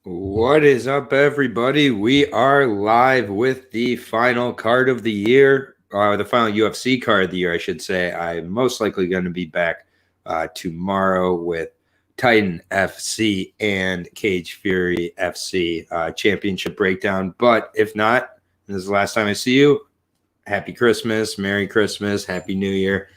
What is up, everybody? We are live with the final card of the year, the final UFC card of the year, I should say. I'm most likely going to be back tomorrow with Titan FC and Cage Fury FC championship breakdown. But if not, this is the last time I see you. Happy Christmas, Merry Christmas, Happy New Year.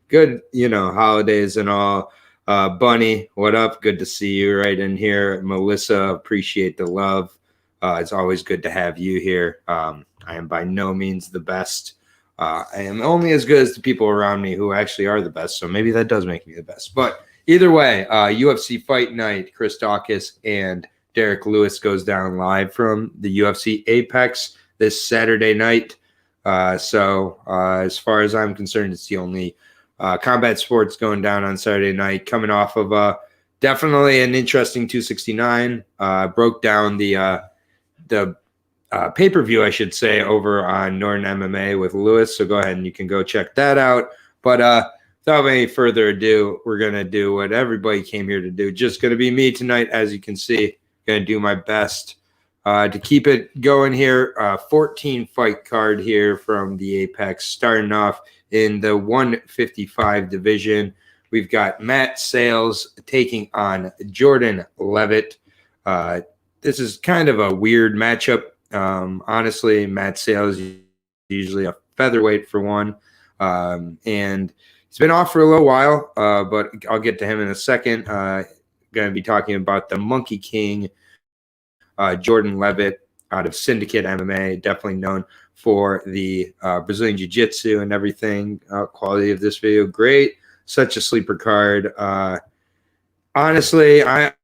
Good, holidays and all. Bunny, what up? Good to see you right in here. Melissa, appreciate the love. It's always good to have you here. I am by no means the best. I am only as good as the people around me who actually are the best. So maybe that does make me the best. But either way, UFC Fight Night, Chris Daukaus and Derrick Lewis goes down live from the UFC Apex this Saturday night. So as far as I'm concerned, it's the only combat sports going down on Saturday night, coming off of definitely an interesting 269. Broke down the pay-per-view, I should say, over on Norton MMA with Lewis. So go ahead and you can go check that out. But without any further ado, we're going to do what everybody came here to do. Just going to be me tonight, as you can see. Going to do my best to keep it going here. 14 fight card here from the Apex, starting off in the 155 division. We've got Matt Sales taking on Jordan Levitt. This is kind of a weird matchup. Honestly, Matt Sales is usually a featherweight for one. And he's been off for a little while, but I'll get to him in a second. Going to be talking about the Monkey King, Jordan Levitt, out of Syndicate MMA, definitely known for the Brazilian Jiu-Jitsu and everything. Quality of this video, great. Such a sleeper card. Honestly, I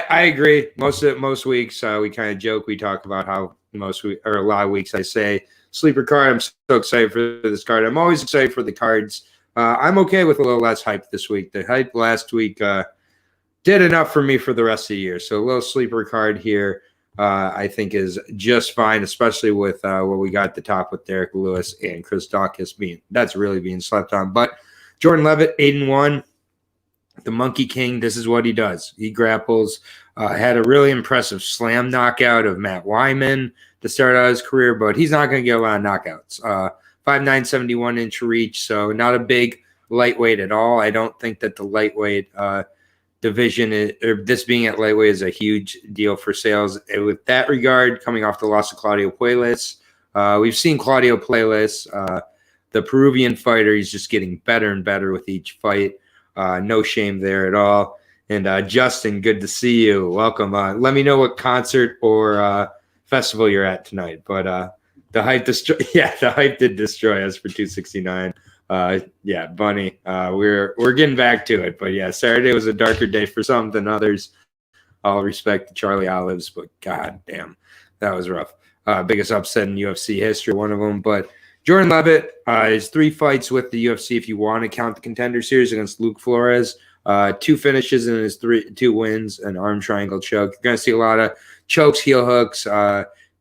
agree. Most weeks we kind of joke. We talk about how a lot of weeks I say sleeper card. I'm so excited for this card. I'm always excited for the cards. I'm okay with a little less hype this week. The hype last week did enough for me for the rest of the year. So a little sleeper card here, I think, is just fine, especially with what we got at the top with Derrick Lewis and Chris Daukaus that's really being slept on. But Jordan Levitt, 8-1, the Monkey King. This is what he does. He grapples. Had a really impressive slam knockout of Matt Wyman to start out his career, but he's not going to get a lot of knockouts. 5'9", 71-inch reach, so not a big lightweight at all. I don't think that the lightweight division, or this being at lightweight, is a huge deal for Sales. And with that regard, coming off the loss of Claudio Puelles, we've seen Claudio Puelles, the Peruvian fighter. He's just getting better and better with each fight. No shame there at all. And Justin, good to see you. Welcome. Let me know what concert or festival you're at tonight. But the hype did destroy us for 269. Bunny. We're getting back to it, but yeah, Saturday was a darker day for some than others. All respect to Charlie Olives, but god damn, that was rough. Biggest upset in UFC history, one of them. But Jordan Levitt is 3 fights with the UFC if you want to count the Contender Series against Luke Flores. 2 finishes in his 2 wins, an arm triangle choke. You're gonna see a lot of chokes, heel hooks.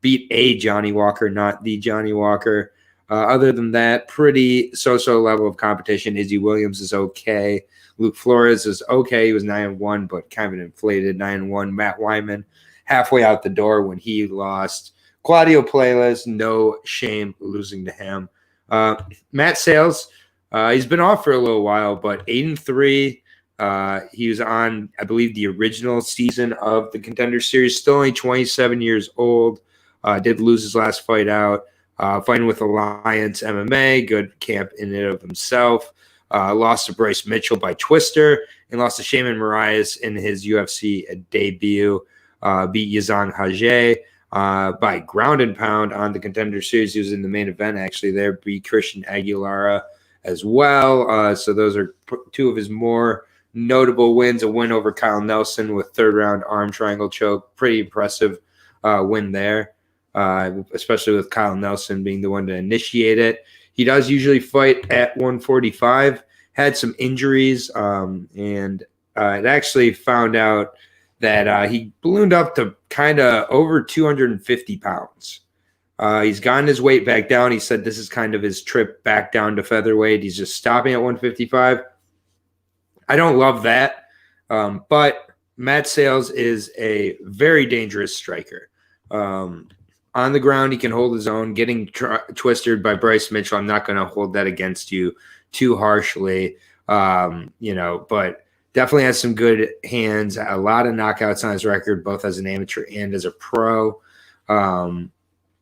Beat a Johnny Walker, not the Johnny Walker. Other than that, pretty so-so level of competition. Izzy Williams is okay. Luke Flores is okay. He was 9-1, but kind of an inflated 9-1. Matt Wyman halfway out the door when he lost. Claudio Puelles, no shame losing to him. Matt Sales, he's been off for a little while, but 8-3. He was on, I believe, the original season of the Contender Series. Still only 27 years old. Did lose his last fight out. Fighting with Alliance MMA, good camp in and of himself. Lost to Bryce Mitchell by Twister and lost to Shaman Marias in his UFC debut. Beat Yazan Hajj by ground and pound on the Contender Series. He was in the main event, actually, there. Beat Christian Aguilera as well. So those are 2 of his more notable wins. A win over Kyle Nelson with 3rd-round arm triangle choke. Pretty impressive win there. Especially with Kyle Nelson being the one to initiate it. He does usually fight at 145, had some injuries, and it actually found out that he ballooned up to kind of over 250 pounds. He's gotten his weight back down. He said this is kind of his trip back down to featherweight. He's just stopping at 155. I don't love that, but Matt Sales is a very dangerous striker. On the ground, he can hold his own. Getting twisted by Bryce Mitchell, I'm not going to hold that against you too harshly. But definitely has some good hands. A lot of knockouts on his record, both as an amateur and as a pro.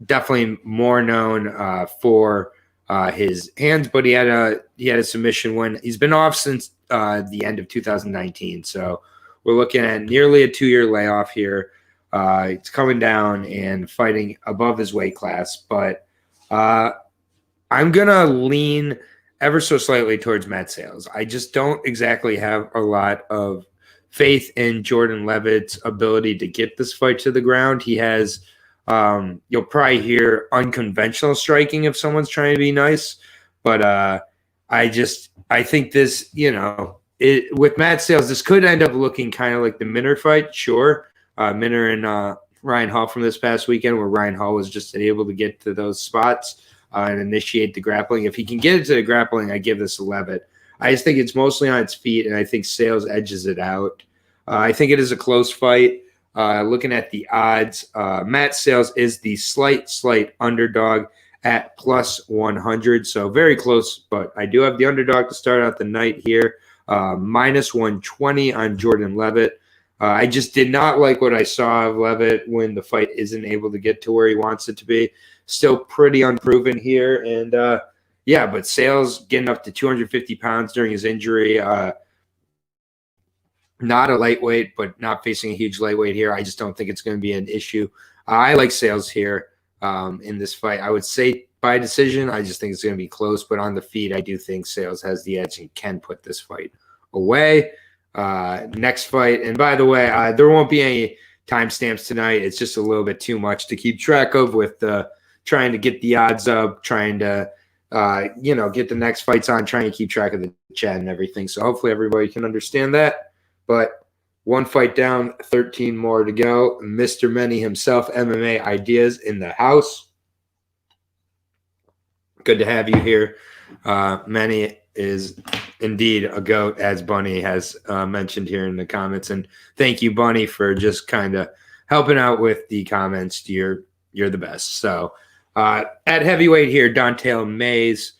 Definitely more known for his hands, but he had a submission win. He's been off since the end of 2019, so we're looking at nearly a 2-year layoff here. It's coming down and fighting above his weight class, but I'm gonna lean ever so slightly towards Matt Sales. I just don't exactly have a lot of faith in Jordan Levitt's ability to get this fight to the ground. He has, you'll probably hear unconventional striking if someone's trying to be nice, but I think this, with Matt Sales, this could end up looking kind of like the Minner fight, sure. Minner and Ryan Hall from this past weekend, where Ryan Hall was just able to get to those spots and initiate the grappling. If he can get it to the grappling, I give this a Levitt. I just think it's mostly on its feet, and I think Sales edges it out. I think it is a close fight. Looking at the odds, Matt Sales is the slight underdog at plus 100, so very close, but I do have the underdog to start out the night here, minus 120 on Jordan Levitt. I just did not like what I saw of Levitt when the fight isn't able to get to where he wants it to be. Still pretty unproven here. And, but Sales getting up to 250 pounds during his injury. Not a lightweight, but not facing a huge lightweight here. I just don't think it's going to be an issue. I like Sales here in this fight. I would say by decision. I just think it's going to be close. But on the feet, I do think Sales has the edge and can put this fight away. Next fight, and by the way, there won't be any timestamps tonight. It's just a little bit too much to keep track of with trying to get the odds up, trying to get the next fights on, trying to keep track of the chat and everything. So hopefully everybody can understand that. But one fight down, 13 more to go. Mr. Many himself, MMA Ideas in the house. Good to have you here. Many is indeed a goat, as Bunny has mentioned here in the comments. And thank you, Bunny, for just kind of helping out with the comments. You're the best. So at heavyweight here, Don'Tale Mayes,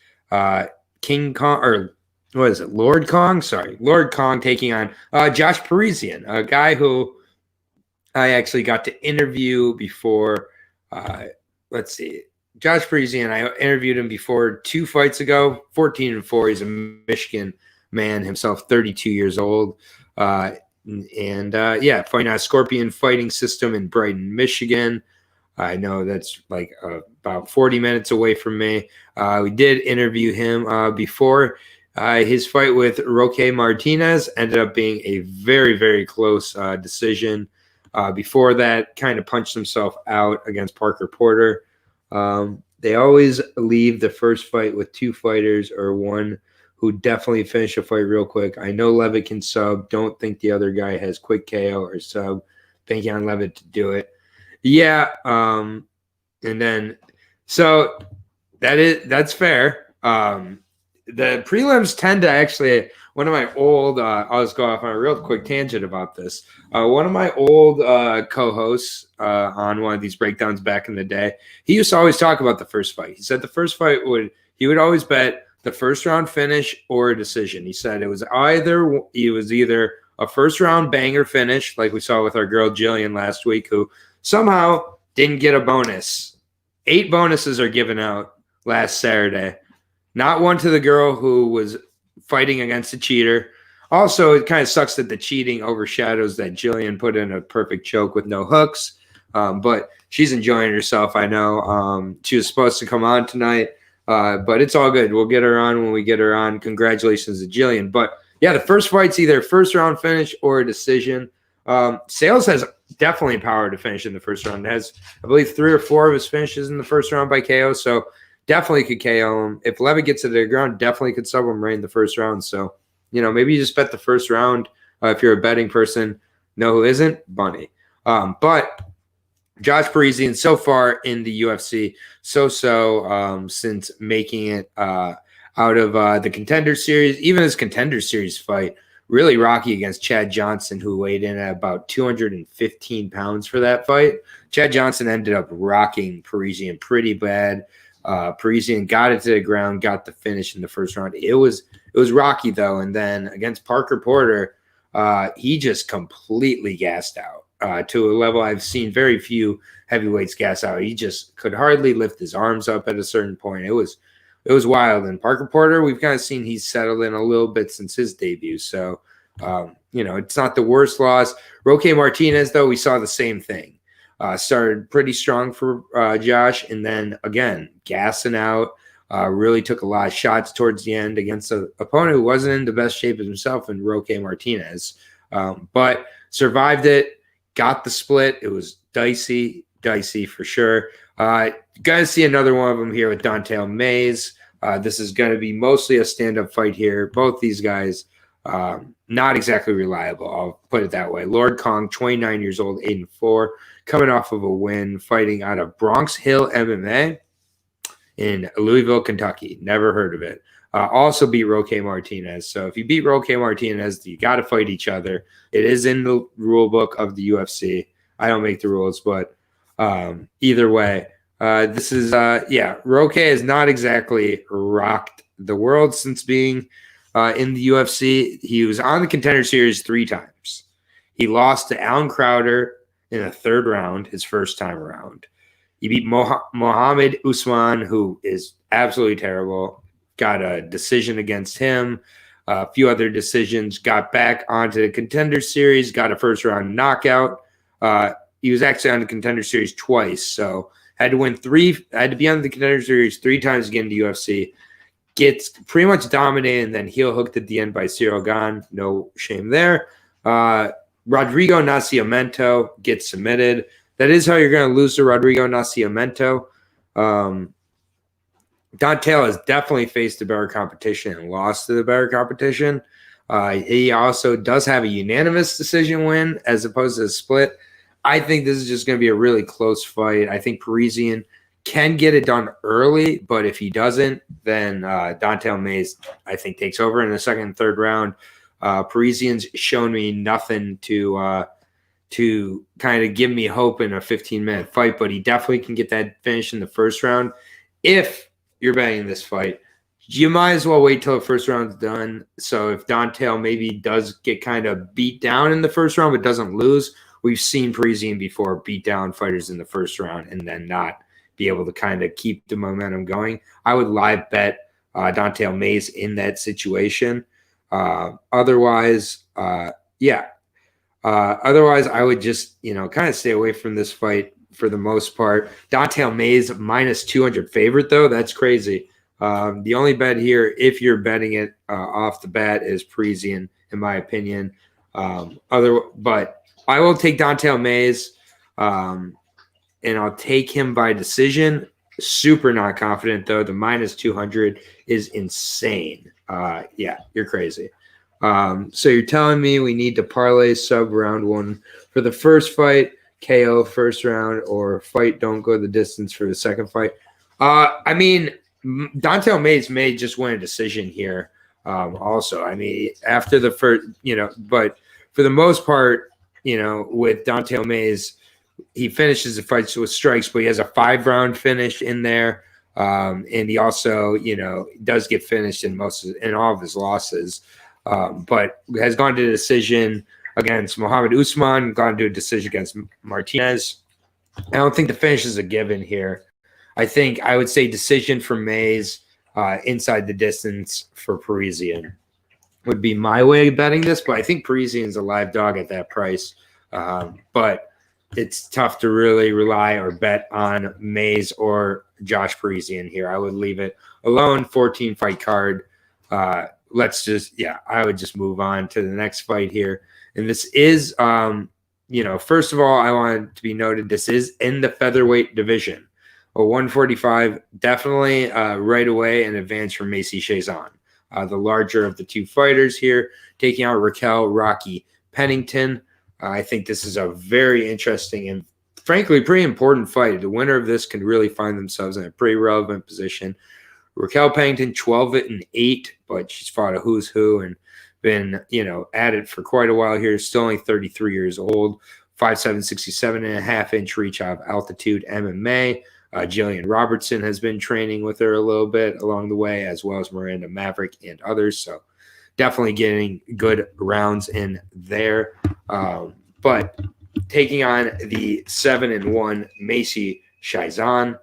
King Kong, or what is it? Lord Kong? Sorry. Lord Kong taking on Josh Parisian, a guy who I actually got to interview before. Let's see. Josh Parisian, I interviewed him before 2 fights ago, 14-4. He's a Michigan man himself, 32 years old. Fighting out Scorpion Fighting System in Brighton, Michigan. I know that's like about 40 minutes away from me. We did interview him before. His fight with Roque Martinez ended up being a very, very close decision. Before that, kind of punched himself out against Parker Porter. They always leave the first fight with 2 fighters or one who definitely finish a fight real quick. I know Levitt can sub. Don't think the other guy has quick KO or sub. Banking on Levitt to do it. Yeah. And then, so that's fair. The prelims tend to actually, one of my old, I'll just go off on a real quick tangent about this. One of my old co-hosts on one of these breakdowns back in the day, he used to always talk about the first fight. He said the first fight he would always bet the first round finish or a decision. He said it was either a first round banger finish, like we saw with our girl Jillian last week, who somehow didn't get a bonus. 8 bonuses are given out last Saturday. Not one to the girl who was fighting against a cheater. Also, it kind of sucks that the cheating overshadows that Jillian put in a perfect choke with no hooks. But she's enjoying herself, I know. She was supposed to come on tonight, but it's all good. We'll get her on when we get her on. Congratulations to Jillian. But, yeah, the first fight's either first round finish or a decision. Sales has definitely power to finish in the first round. It has, I believe, 3 or 4 of his finishes in the first round by KO, so definitely could KO him. If Levitt gets to the ground, definitely could sub him right in the first round. So, maybe you just bet the first round if you're a betting person. No, who isn't? Bunny. But Josh Parisian so far in the UFC, since making it out of the Contender Series, even his Contender Series fight really rocky against Chad Johnson, who weighed in at about 215 pounds for that fight. Chad Johnson ended up rocking Parisian pretty bad. Parisian got it to the ground, got the finish in the first round. It was rocky though, and then against Parker Porter, he just completely gassed out to a level I've seen very few heavyweights gas out. He just could hardly lift his arms up at a certain point. It was wild. And Parker Porter, we've kind of seen he's settled in a little bit since his debut. So, it's not the worst loss. Roque Martinez, though, we saw the same thing. Started pretty strong for Josh, and then again gassing out. Really took a lot of shots towards the end against an opponent who wasn't in the best shape of himself in Roque Martinez, but survived it. Got the split. It was dicey for sure. Guys, see another one of them here with Don'Tale Mayes. This is going to be mostly a stand-up fight here. Both these guys, not exactly reliable. I'll put it that way. Lord Kong, 29 years old, 8-4, coming off of a win, fighting out of Bronx Hill MMA in Louisville, Kentucky. Never heard of it. Also beat Roque Martinez. So if you beat Roque Martinez, you got to fight each other. It is in the rule book of the UFC. I don't make the rules, but either way, this is, Roque has not exactly rocked the world since being in the UFC. He was on the Contender Series 3 times. He lost to Alan Crowder in the 3rd round, his first time around. He beat Mohammed Usman, who is absolutely terrible. Got a decision against him. A few other decisions. Got back onto the Contender Series. Got a first-round knockout. He was actually on the Contender Series twice, so had to win 3. Had to be on the Contender Series 3 times again to UFC. Gets pretty much dominated, and then heel hooked at the end by Cyril Gane. No shame there. Rodrigo Nascimento gets submitted. That is how you're going to lose to Rodrigo Nascimento. Don'Tale has definitely faced the better competition and lost to the better competition. He also does have a unanimous decision win as opposed to a split. I think this is just going to be a really close fight. I think Parisian can get it done early, but if he doesn't, then Don'Tale Mayes, I think, takes over in the 2nd and 3rd round. Parisian's shown me nothing to kind of give me hope in a 15-minute fight, but he definitely can get that finish in the 1st round. If you're betting this fight, you might as well wait till the 1st round's done. So if Don'Tale maybe does get kind of beat down in the 1st round but doesn't lose, we've seen Parisian before beat down fighters in the 1st round and then not be able to kind of keep the momentum going. I would live bet Don'Tale Mayes in that situation. Otherwise, I would just, kind of stay away from this fight for the most part. Don'Tale Mayes minus 200 favorite, though. That's crazy. The only bet here, if you're betting it off the bat, is Parisian, in my opinion. But I will take Don'Tale Mayes, and I'll take him by decision. Super not confident, though. The minus 200 is insane. You're crazy. So you're telling me we need to parlay sub round 1 for the first fight, KO 1st round, or fight don't go the distance for the 2nd fight. I mean, Don'Tale Mayes may just win a decision here. Also, I mean, after the first, but for the most part, with Don'Tale Mayes, he finishes the fights with strikes, but he has a 5-round finish in there. And he also, does get finished in all of his losses. But has gone to a decision against Mohammed Usman, gone to a decision against Martinez. I don't think the finish is a given here. I think I would say decision for Mayes, inside the distance for Parisian would be my way of betting this, but I think Parisian's a live dog at that price. But it's tough to really rely or bet on Mayes or Josh Parisian here. I would leave it alone. 14-fight card. I would just move on to the next fight here. And this is, first of all, I want it to be noted, this is in the featherweight division. 145, definitely right away an advance from Macy Chiasson, the larger of the 2 fighters here, taking out Raquel Rocky Pennington. I think this is a very interesting and, frankly, pretty important fight. The winner of this can really find themselves in a pretty relevant position. Raquel Pennington, 12-8, but she's fought a who's who and been, at it for quite a while here. Still only 33 years old. 5'7", 67.5-inch reach out of altitude MMA. Jillian Robertson has been training with her a little bit along the way, as well as Miranda Maverick and others. So definitely getting good rounds in there. But taking on the 7-1 Macy Chiasson,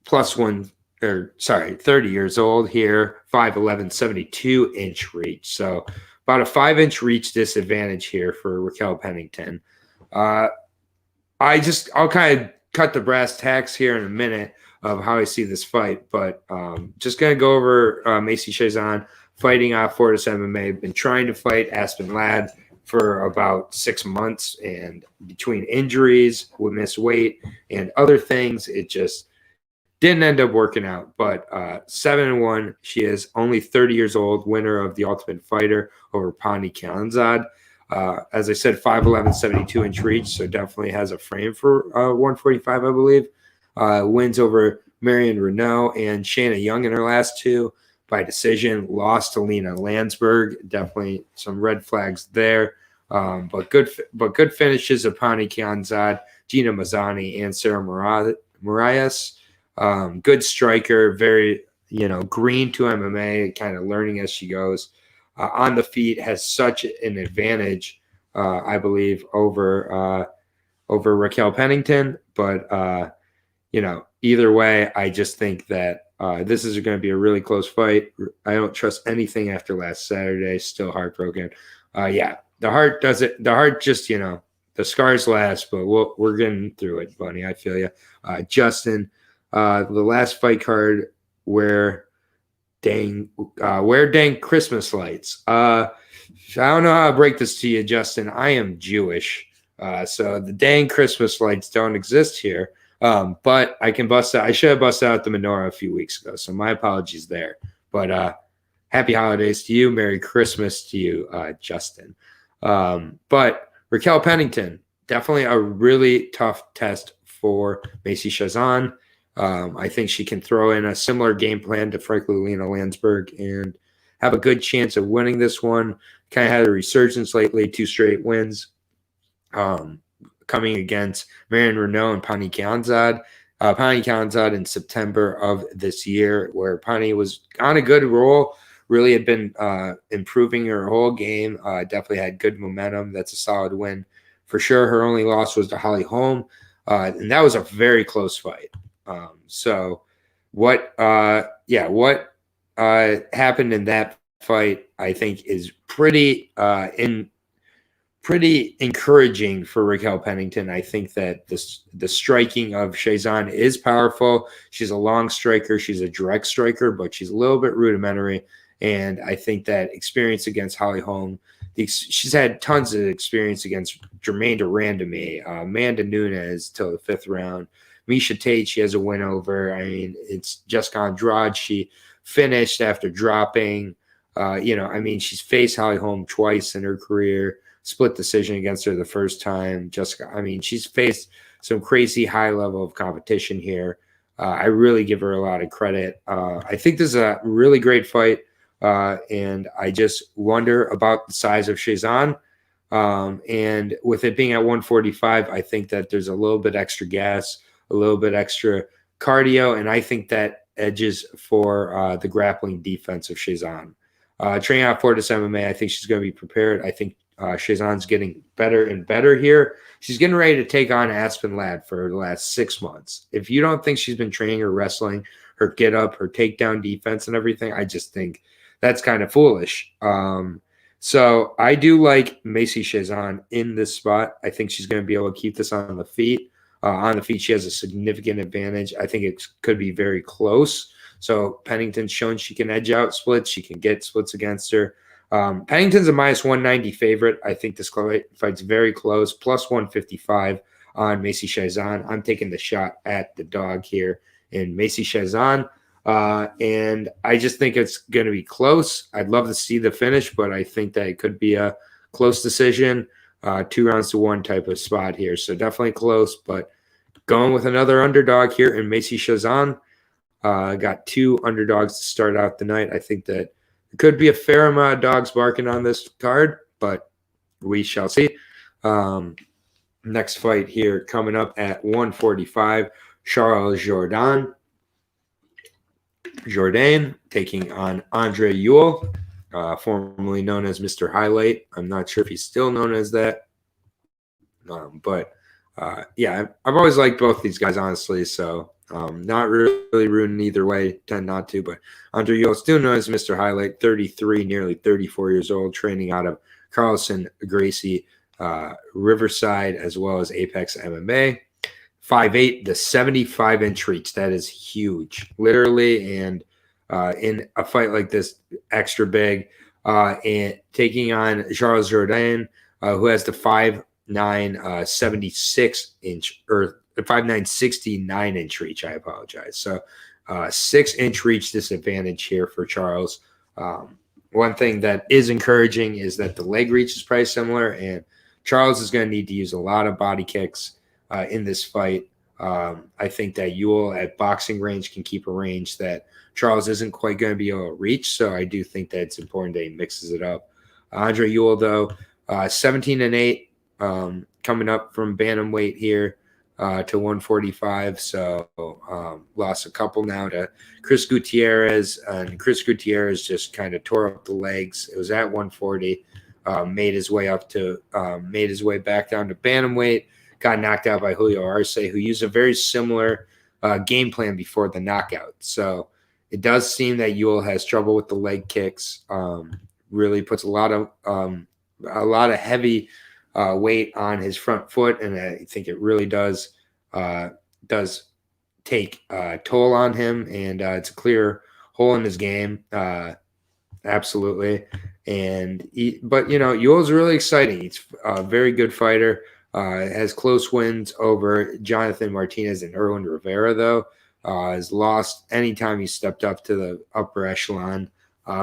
plus one, 30 years old here, 5'11", 72-inch reach. So about a 5-inch reach disadvantage here for Raquel Pennington. I'll kind of cut the brass tacks here in a minute of how I see this fight, but just going to go over Macy Chiasson fighting off Fortis MMA. Been trying to fight Aspen Ladd for about 6 months, and between injuries, we missed weight, and other things, it just didn't end up working out. But 7-1, she is only 30 years old, winner of the Ultimate Fighter over Pani Kianzad. As I said, 5'11", 72-inch reach, so definitely has a frame for 145, I believe. Wins over Marion Renault and Shayna Young in her last two by decision. Lost to Lena Landsberg. Definitely some red flags there. But good finishes of Pani Kianzad, Gina Mazzani, and Sarah Marias. Good striker, very, green to MMA, kind of learning as she goes. On the feet, has such an advantage, I believe, over Raquel Pennington. But, either way, I just think that this is going to be a really close fight. I don't trust anything after last Saturday. Still heartbroken. The heart does it. The heart just, the scars last, but we're getting through it, buddy. I feel you. Justin, the last fight card where dang Christmas lights. I don't know how to break this to you, Justin. I am Jewish, so the dang Christmas lights don't exist here. But I can bust out. I should have busted out the menorah a few weeks ago, so my apologies there. But happy holidays to you. Merry Christmas to you, Justin. But Raquel Pennington, definitely a really tough test for Macy Chiasson. I think she can throw in a similar game plan to frankly Lena Landsberg and have a good chance of winning this one. Kind of had a resurgence lately, 2 straight wins. Coming against Marion Renault and Pani Kianzad. Pani Kianzad in September of this year, where Pani was on a good roll, really had been improving her whole game. Definitely had good momentum. That's a solid win for sure. Her only loss was to Holly Holm, and that was a very close fight. So what happened in that fight, I think, is pretty encouraging for Raquel Pennington. I think that the striking of Chiasson is powerful. She's a long striker. She's a direct striker, but she's a little bit rudimentary. And I think that experience against Holly Holm, she's had tons of experience against Germaine de Randamie, Amanda Nunes till the 5th round. Miesha Tate, she has a win over. I mean, it's Jessica Andrade. She finished after dropping. She's faced Holly Holm twice in her career. Split decision against her the first time. Jessica, she's faced some crazy high level of competition here. I really give her a lot of credit. I think this is a really great fight. And I just wonder about the size of Chiasson. And with it being at 145, I think that there's a little bit extra gas, a little bit extra cardio, and I think that edges for the grappling defense of Chiasson. Training out Fortis MMA, I think she's going to be prepared. I think Chiasson's getting better and better here. She's getting ready to take on Aspen Ladd for the last 6 months. If you don't think she's been training her wrestling, her get up, her takedown defense and everything, I just think that's kind of foolish. So I do like Macy Chiasson in this spot. I think she's going to be able to keep this on the feet. On the feet, she has a significant advantage. I think it could be very close. So Pennington's shown she can edge out splits. She can get splits against her. Pennington's a minus 190 favorite. I think this fight's very close. Plus 155 on Macy Chiasson. I'm taking the shot at the dog here in Macy Chiasson. And I just think it's going to be close. I'd love to see the finish, but I think that it could be a close decision, 2-1 type of spot here. So definitely close, but going with another underdog here in Macy Chiasson. Got 2 underdogs to start out the night. I think that Could be a fair amount of dogs barking on this card, but we shall see. Next fight here coming up at 145, Charles Jourdain taking on Andre Ewell, formerly known as Mr. Highlight. I'm not sure if he's still known as that. Yeah, I've always liked both these guys, honestly, so not really rooting either way, tend not to. But Andre Ewell, still known as Mr. Highlight, 33, nearly 34 years old, training out of Carlson Gracie Riverside, as well as Apex MMA. 5'8", the 75-inch reach. That is huge, literally. And in a fight like this, extra big. And taking on Charles Jourdain, who has the 5'9", 76-inch, or 5'9", 69-inch reach. I apologize. So 6-inch reach disadvantage here for Charles. One thing that is encouraging is that the leg reach is probably similar, and Charles is going to need to use a lot of body kicks in this fight. I think that Ewell at boxing range can keep a range that Charles isn't quite going to be able to reach, so I do think that it's important that he mixes it up. Andre Ewell, though, 17-8, coming up from bantamweight here to 145, so lost a couple now to Chris Gutierrez, and Chris Gutierrez just kind of tore up the legs. It was at 140, made his way back down to bantamweight, got knocked out by Julio Arce, who used a very similar game plan before the knockout. So it does seem that Ewell has trouble with the leg kicks. Really puts a lot of heavy weight on his front foot, and I think it really does take a toll on him. And it's a clear hole in his game, absolutely. But Ewell's really exciting. He's a very good fighter. Has close wins over Jonathan Martinez and Erwin Rivera, though. Has lost anytime he stepped up to the upper echelon.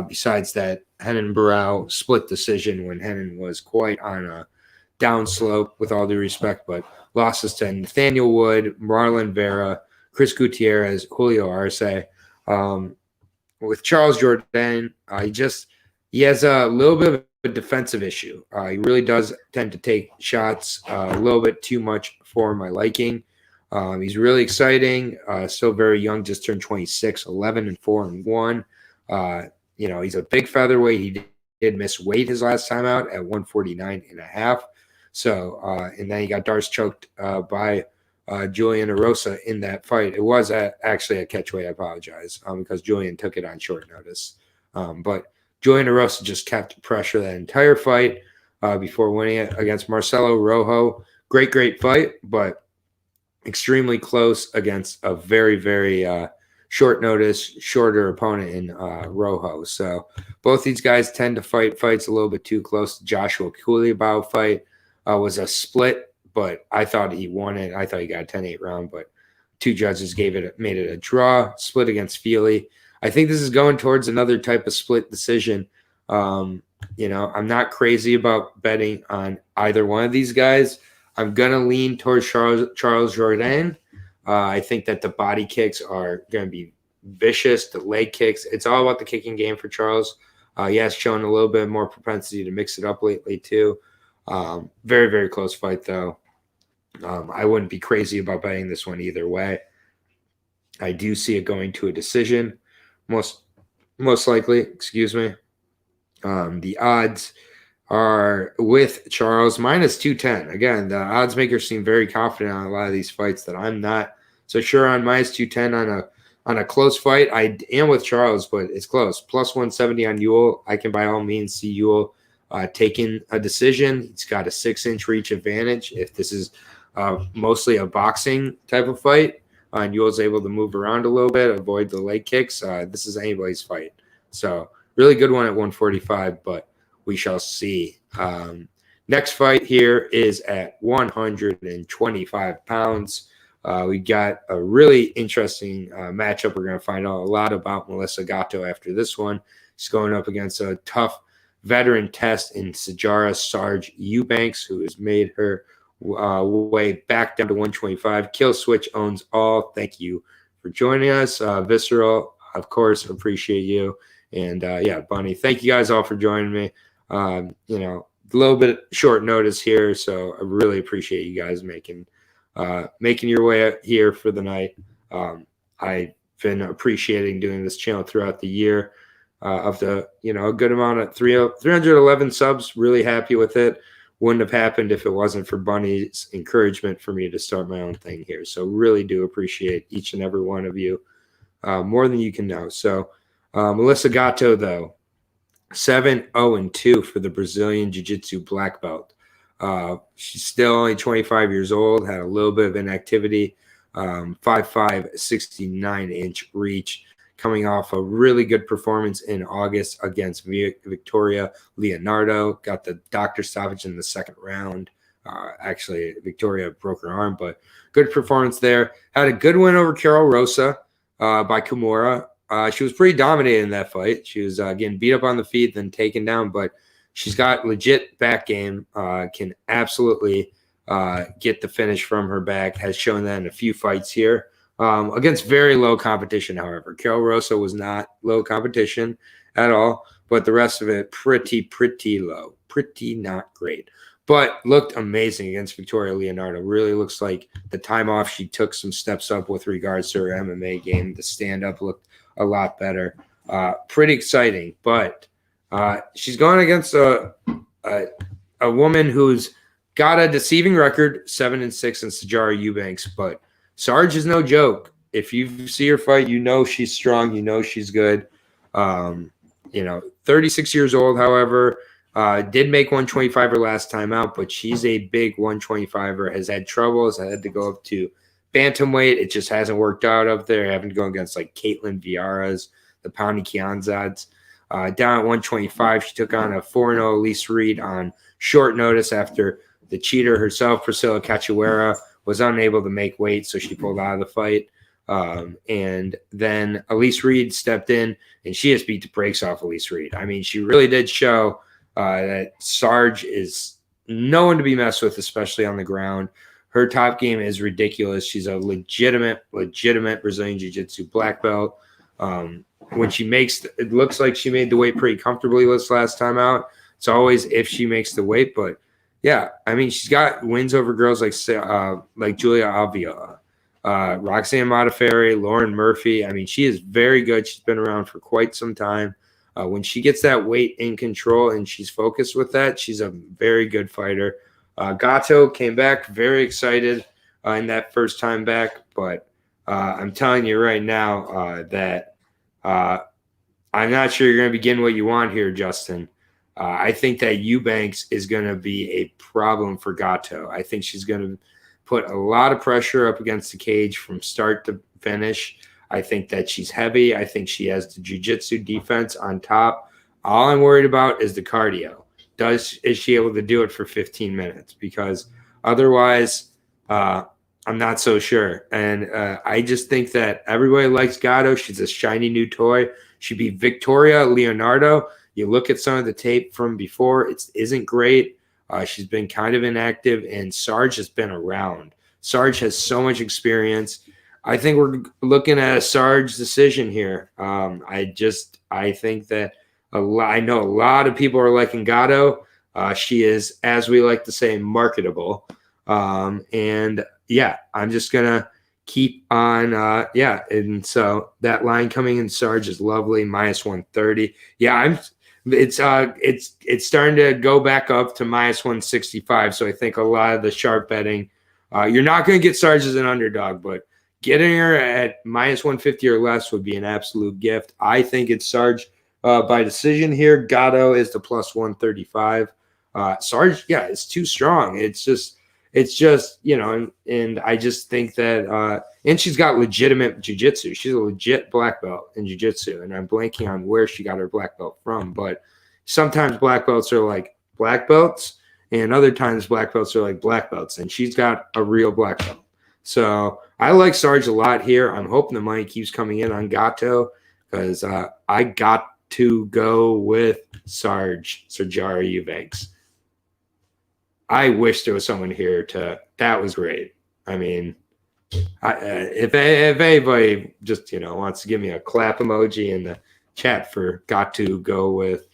Besides that, Henan Barrow split decision when Henan was quite on a downslope, with all due respect, but losses to Nathaniel Wood, Marlon Vera, Chris Gutierrez, Julio Arce. With Charles Jourdain, he has a little bit of a defensive issue. He really does tend to take shots a little bit too much for my liking. He's really exciting, still very young, just turned 26, 11-4-1. He's a big featherweight. He did miss weight his last time out at 149.5. So, and then he got Darce choked by Julian Erosa in that fight. It was actually a catchweight, I apologize, because Julian took it on short notice. But Julian Erosa just kept pressure that entire fight before winning it against Marcelo Rojo. Great fight, but extremely close against a very, very shorter opponent in Rojo. So both these guys tend to fight fights a little bit too close. Joshua Culibao fight was a split, but I thought he won it. I thought he got a 10-8 round, but two judges made it a draw. Split against Feely. I think this is going towards another type of split decision. I'm not crazy about betting on either one of these guys. I'm going to lean towards Charles Jourdain. I think that the body kicks are going to be vicious, the leg kicks. It's all about the kicking game for Charles. He has shown a little bit more propensity to mix it up lately, too. Very, very close fight, though. I wouldn't be crazy about betting this one either way. I do see it going to a decision. Most likely, excuse me. The odds are with Charles minus 210. Again, the odds makers seem very confident on a lot of these fights that I'm not so sure on. Minus 210 on a close fight. I am with Charles, but it's close. Plus 170 on Ewell. I can by all means see Ewell taking a decision. He's got a 6-inch reach advantage. If this is mostly a boxing type of fight, and Ewell's able to move around a little bit, avoid the leg kicks, this is anybody's fight. So really good one at 145, but we shall see. Next fight here is at 125 pounds. We got a really interesting matchup. We're going to find out a lot about Melissa Gatto after this one. She's going up against a tough veteran test in Sajara Sarge Eubanks, who has made her way back down to 125. Kill Switch owns all. Thank you for joining us. Visceral, of course, appreciate you. And yeah, Bunny, thank you guys all for joining me. You know, a little bit short notice here, so I really appreciate you guys making your way out here for the night. I've been appreciating doing this channel throughout the year. Of the, you know, a good amount of 311 subs, really happy with it. Wouldn't have happened if it wasn't for Bunny's encouragement for me to start my own thing here. So really do appreciate each and every one of you more than you can know. So Melissa Gatto, though, 7-0-2 for the Brazilian Jiu-Jitsu black belt. She's still only 25 years old, had a little bit of inactivity, 5'5", 69-inch reach, coming off a really good performance in August against Victoria Leonardo. Got the doctor stoppage in the second round. Actually, Victoria broke her arm, but good performance there. Had a good win over Carol Rosa by Kimura. She was pretty dominated in that fight. She was getting beat up on the feet, then taken down, but she's got legit back game, can absolutely get the finish from her back, has shown that in a few fights here. Against very low competition, however. Carol Rosa was not low competition at all, but the rest of it pretty low, pretty not great. But looked amazing against Victoria Leonardo. Really looks like the time off, she took some steps up with regards to her MMA game. The stand-up looked a lot better. Pretty exciting, but she's going against a woman who's got a deceiving record, 7-6 in Sijara Eubanks, but Sarge is no joke. If you see her fight, you know she's strong. You know she's good. You know, 36 years old, however, did make 125er last time out, but she's a big 125er, has had troubles, had to go up to bantamweight. It just hasn't worked out up there. Having to go against like Caitlin Vieira's, the Pounding Kianzads. Down at 125, she took on a 4-0 Elise Reed on short notice after the cheater herself, Priscilla Cachoeira, was unable to make weight, so she pulled out of the fight. And then Elise Reed stepped in, and she just beat the brakes off Elise Reed. I mean, she really did show that Sarge is no one to be messed with, especially on the ground. Her top game is ridiculous. She's a legitimate Brazilian Jiu-Jitsu black belt. When she makes, it looks like she made the weight pretty comfortably this last time out. It's always if she makes the weight, but yeah, I mean, she's got wins over girls like Julia Avila, Roxanne Modafferi, Lauren Murphy. I mean, she is very good. She's been around for quite some time. When she gets that weight in control and she's focused with that, she's a very good fighter. Gatto came back very excited in that first time back, but I'm telling you right now that I'm not sure you're going to be getting what you want here, Justin. I think that Eubanks is going to be a problem for Gatto. I think she's going to put a lot of pressure up against the cage from start to finish. I think that she's heavy. I think she has the jiu-jitsu defense on top. All I'm worried about is the cardio. Is she able to do it for 15 minutes? Because otherwise, I'm not so sure. And I just think that everybody likes Gatto. She's a shiny new toy. She beat Victoria Leonardo. You look at some of the tape from before, it isn't great. She's been kind of inactive, and Sarge has been around. Sarge has so much experience. I think we're looking at a Sarge decision here. I think that I know a lot of people are liking Gatto. She is, as we like to say, marketable. And yeah, I'm just gonna keep on. And so that line coming in Sarge is lovely, -130. Yeah, it's starting to go back up to -165. So I think a lot of the sharp betting, you're not going to get Sarge as an underdog, but getting her at -150 or less would be an absolute gift. I think it's Sarge by decision here. Gatto is the +135. Sarge, yeah, it's too strong. It's just, and I just think that, and she's got legitimate jiu-jitsu. She's a legit black belt in jiu-jitsu, and I'm blanking on where she got her black belt from, but sometimes black belts are like black belts, and other times black belts are like black belts, and she's got a real black belt. So I like Sarge a lot here. I'm hoping the money keeps coming in on Gatto, because I got to go with Sijara Eubanks. I wish there was someone here that was great. I mean, if anybody just, wants to give me a clap emoji in the chat for got to go with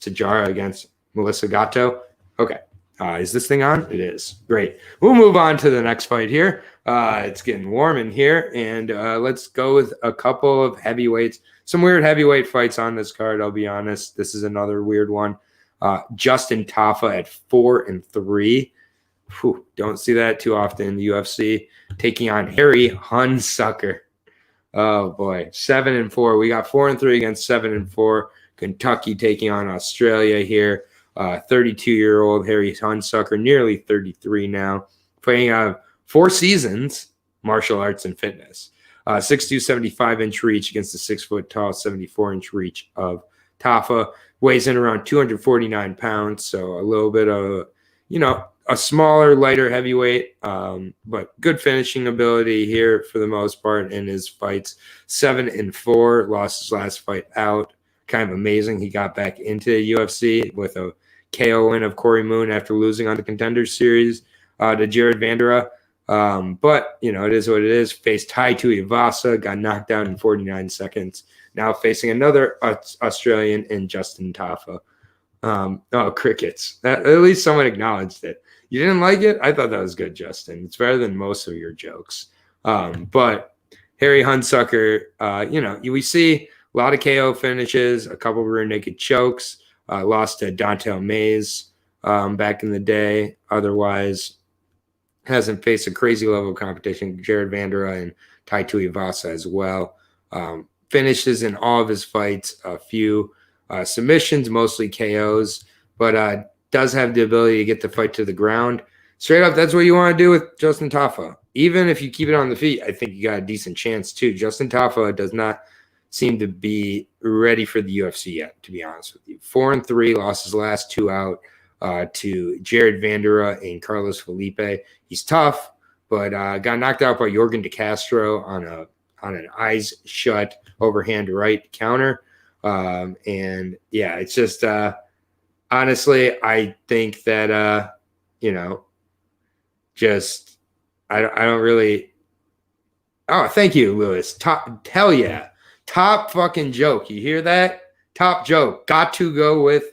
Tajara against Melissa Gatto. Okay. Is this thing on? It is. Great. We'll move on to the next fight here. It's getting warm in here, and let's go with a couple of heavyweights. Some weird heavyweight fights on this card, I'll be honest. This is another weird one. Justin Tafa at 4-3. Whew, don't see that too often in the UFC. Taking on Harry Hunsucker. Oh, boy. 7-4. We got 4-3 against 7-4. Kentucky taking on Australia here. 32-year-old Harry Hunsucker, nearly 33 now, playing 4 seasons, martial arts and fitness. 6'2", 75-inch reach against the 6-foot-tall, 74-inch reach of Tafa. Weighs in around 249 pounds, so a little bit of, a smaller, lighter heavyweight, but good finishing ability here for the most part in his fights. 7-4, lost his last fight out. Kind of amazing. He got back into UFC with a KO win of Corey Moon after losing on the Contenders Series to Jared Vanderaa. But, it is what it is. Faced Tai Tuivasa, got knocked down in 49 seconds. Now facing another Australian in Justin Tafa. Crickets. At least someone acknowledged it. You didn't like it? I thought that was good, Justin. It's better than most of your jokes. But Harry Hunsucker, we see a lot of KO finishes, a couple of rear naked chokes. Lost to Dontel Mays back in the day. Otherwise, hasn't faced a crazy level of competition. Jared Vanderaa and Tai Tuivasa as well. Finishes in all of his fights. A few submissions, mostly KOs, but does have the ability to get the fight to the ground. Straight up, that's what you want to do with Justin Tafa. Even if you keep it on the feet, I think you got a decent chance too. Justin Tafa does not seem to be ready for the UFC yet, to be honest with you. 4-3, lost his last 2 out to Jared Vanderaa and Carlos Felipe. He's tough, but got knocked out by Jorgen De Castro on an eyes shut overhand right counter. And yeah, it's just honestly, I think that I don't really. Oh, thank you, Lewis. Hell yeah. Top fucking joke. You hear that? Top joke. Got to go with,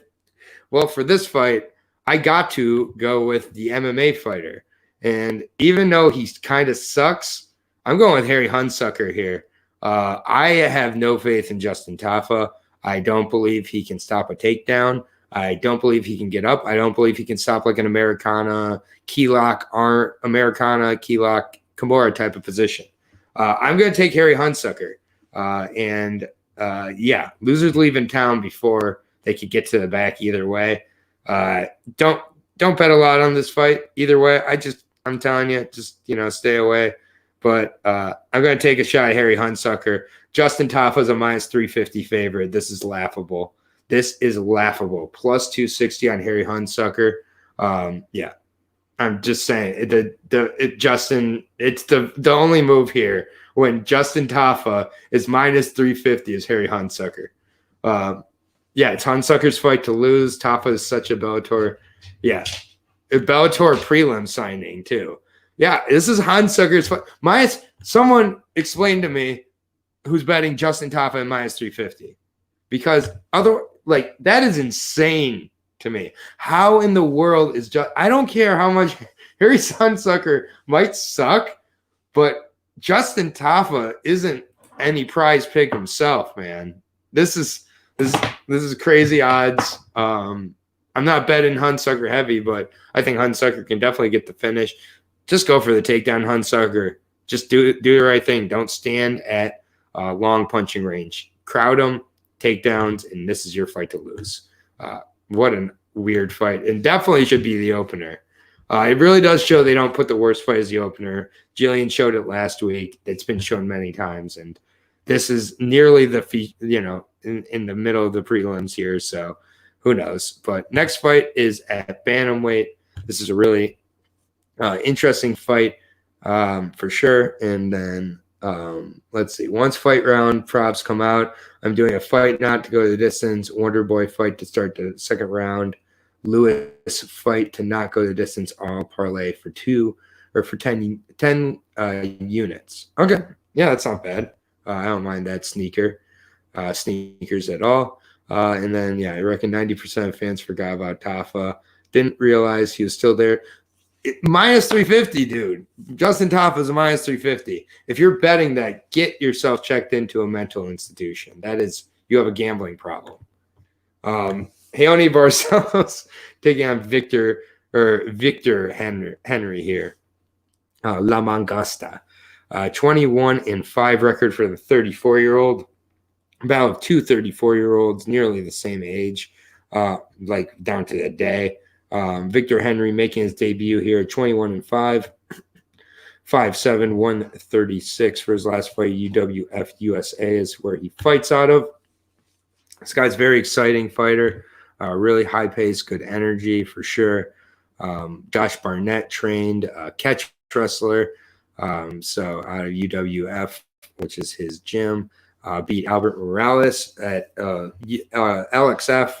well, for this fight, I got to go with the MMA fighter. And even though he kind of sucks, I'm going with Harry Hunsucker here. I have no faith in Justin Tafa. I don't believe he can stop a takedown. I don't believe he can get up. I don't believe he can stop like an Americana, key-lock, Kimura type of position. I'm going to take Harry Hunsucker. Losers leaving town before they could get to the back either way. Don't bet a lot on this fight either way. I'm telling you, just stay away. But I'm going to take a shot at Harry Hunsucker. Justin Tafa is a -350 favorite. This is laughable. Plus 260 on Harry Hunsucker. I'm just saying Justin. It's the only move here when Justin Tafa is -350 is Harry Hunsucker. It's Hunsucker's fight to lose. Tafa is such a Bellator. Yeah, a Bellator prelim signing too. Yeah, this is Hunsucker's fight. Someone explained to me who's betting Justin Tafa at -350 because that is insane to me. How in the world is I don't care how much Harry Hunsucker might suck, but Justin Tafa isn't any prize pick himself, man. This is crazy odds. I'm not betting Hunsucker heavy, but I think Hunsucker can definitely get the finish. Just go for the takedown, Hunsucker. Just do the right thing. Don't stand at long punching range. Crowd them, takedowns, and this is your fight to lose. What a weird fight. And definitely should be the opener. It really does show they don't put the worst fight as the opener. Jillian showed it last week. It's been shown many times. And this is nearly in the middle of the prelims here. So who knows? But next fight is at bantamweight. This is a really interesting fight for sure. And then let's see. Once fight round props come out, I'm doing a fight not to go the distance. Wonder Boy fight to start the second round. Lewis fight to not go the distance. All parlay for 10 units. Okay. Yeah, that's not bad. I don't mind that sneaker. sneakers at all. And then, yeah, I reckon 90% of fans forgot about Tafa. Didn't realize he was still there. Minus 350, dude. Justin Tafa is a minus 350. If you're betting that, get yourself checked into a mental institution. That is, you have a gambling problem. Leone Barcelos taking on Victor Henry here. La Mangusta. 21-5 record for the 34-year-old. About two 34-year-olds, nearly the same age, like down to the day. Victor Henry making his debut here, 21-5, 5'7", 136 for his last fight. UWF USA is where he fights out of. This guy's a very exciting fighter, really high pace, good energy for sure. Josh Barnett trained catch wrestler, so out of UWF, which is his gym. Beat Albert Morales at LXF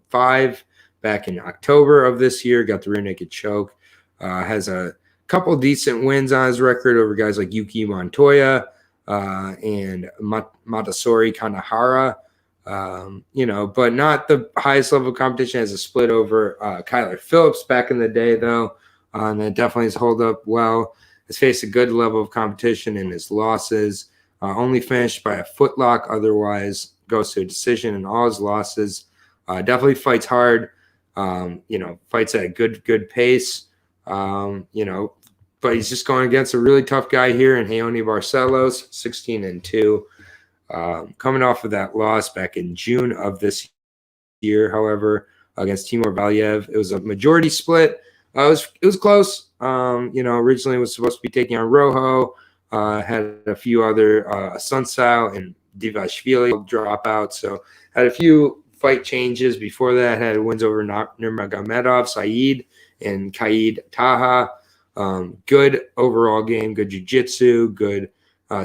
5 back in October of this year. Got the rear naked choke. Has a couple decent wins on his record over guys like Yuki Montoya and Matasori Kanahara. But not the highest level of competition. Has a split over Kyler Phillips back in the day, though. And that definitely has held up well. Has faced a good level of competition in his losses. Only finished by a footlock. Otherwise, goes to a decision in all his losses. Definitely fights hard. Fights at a good pace. But he's just going against a really tough guy here in Leone Barcelos, 16-2. Coming off of that loss back in June of this year, however, against Timur Valiev, it was a majority split. It was close. Originally it was supposed to be taking on Rojo. Had a few other Sunsao and Divashvili drop out. So had a few fight changes before that. Had wins over Nurmagomedov, Saeed, and Kaid Taha. Good overall game, good jiu-jitsu, good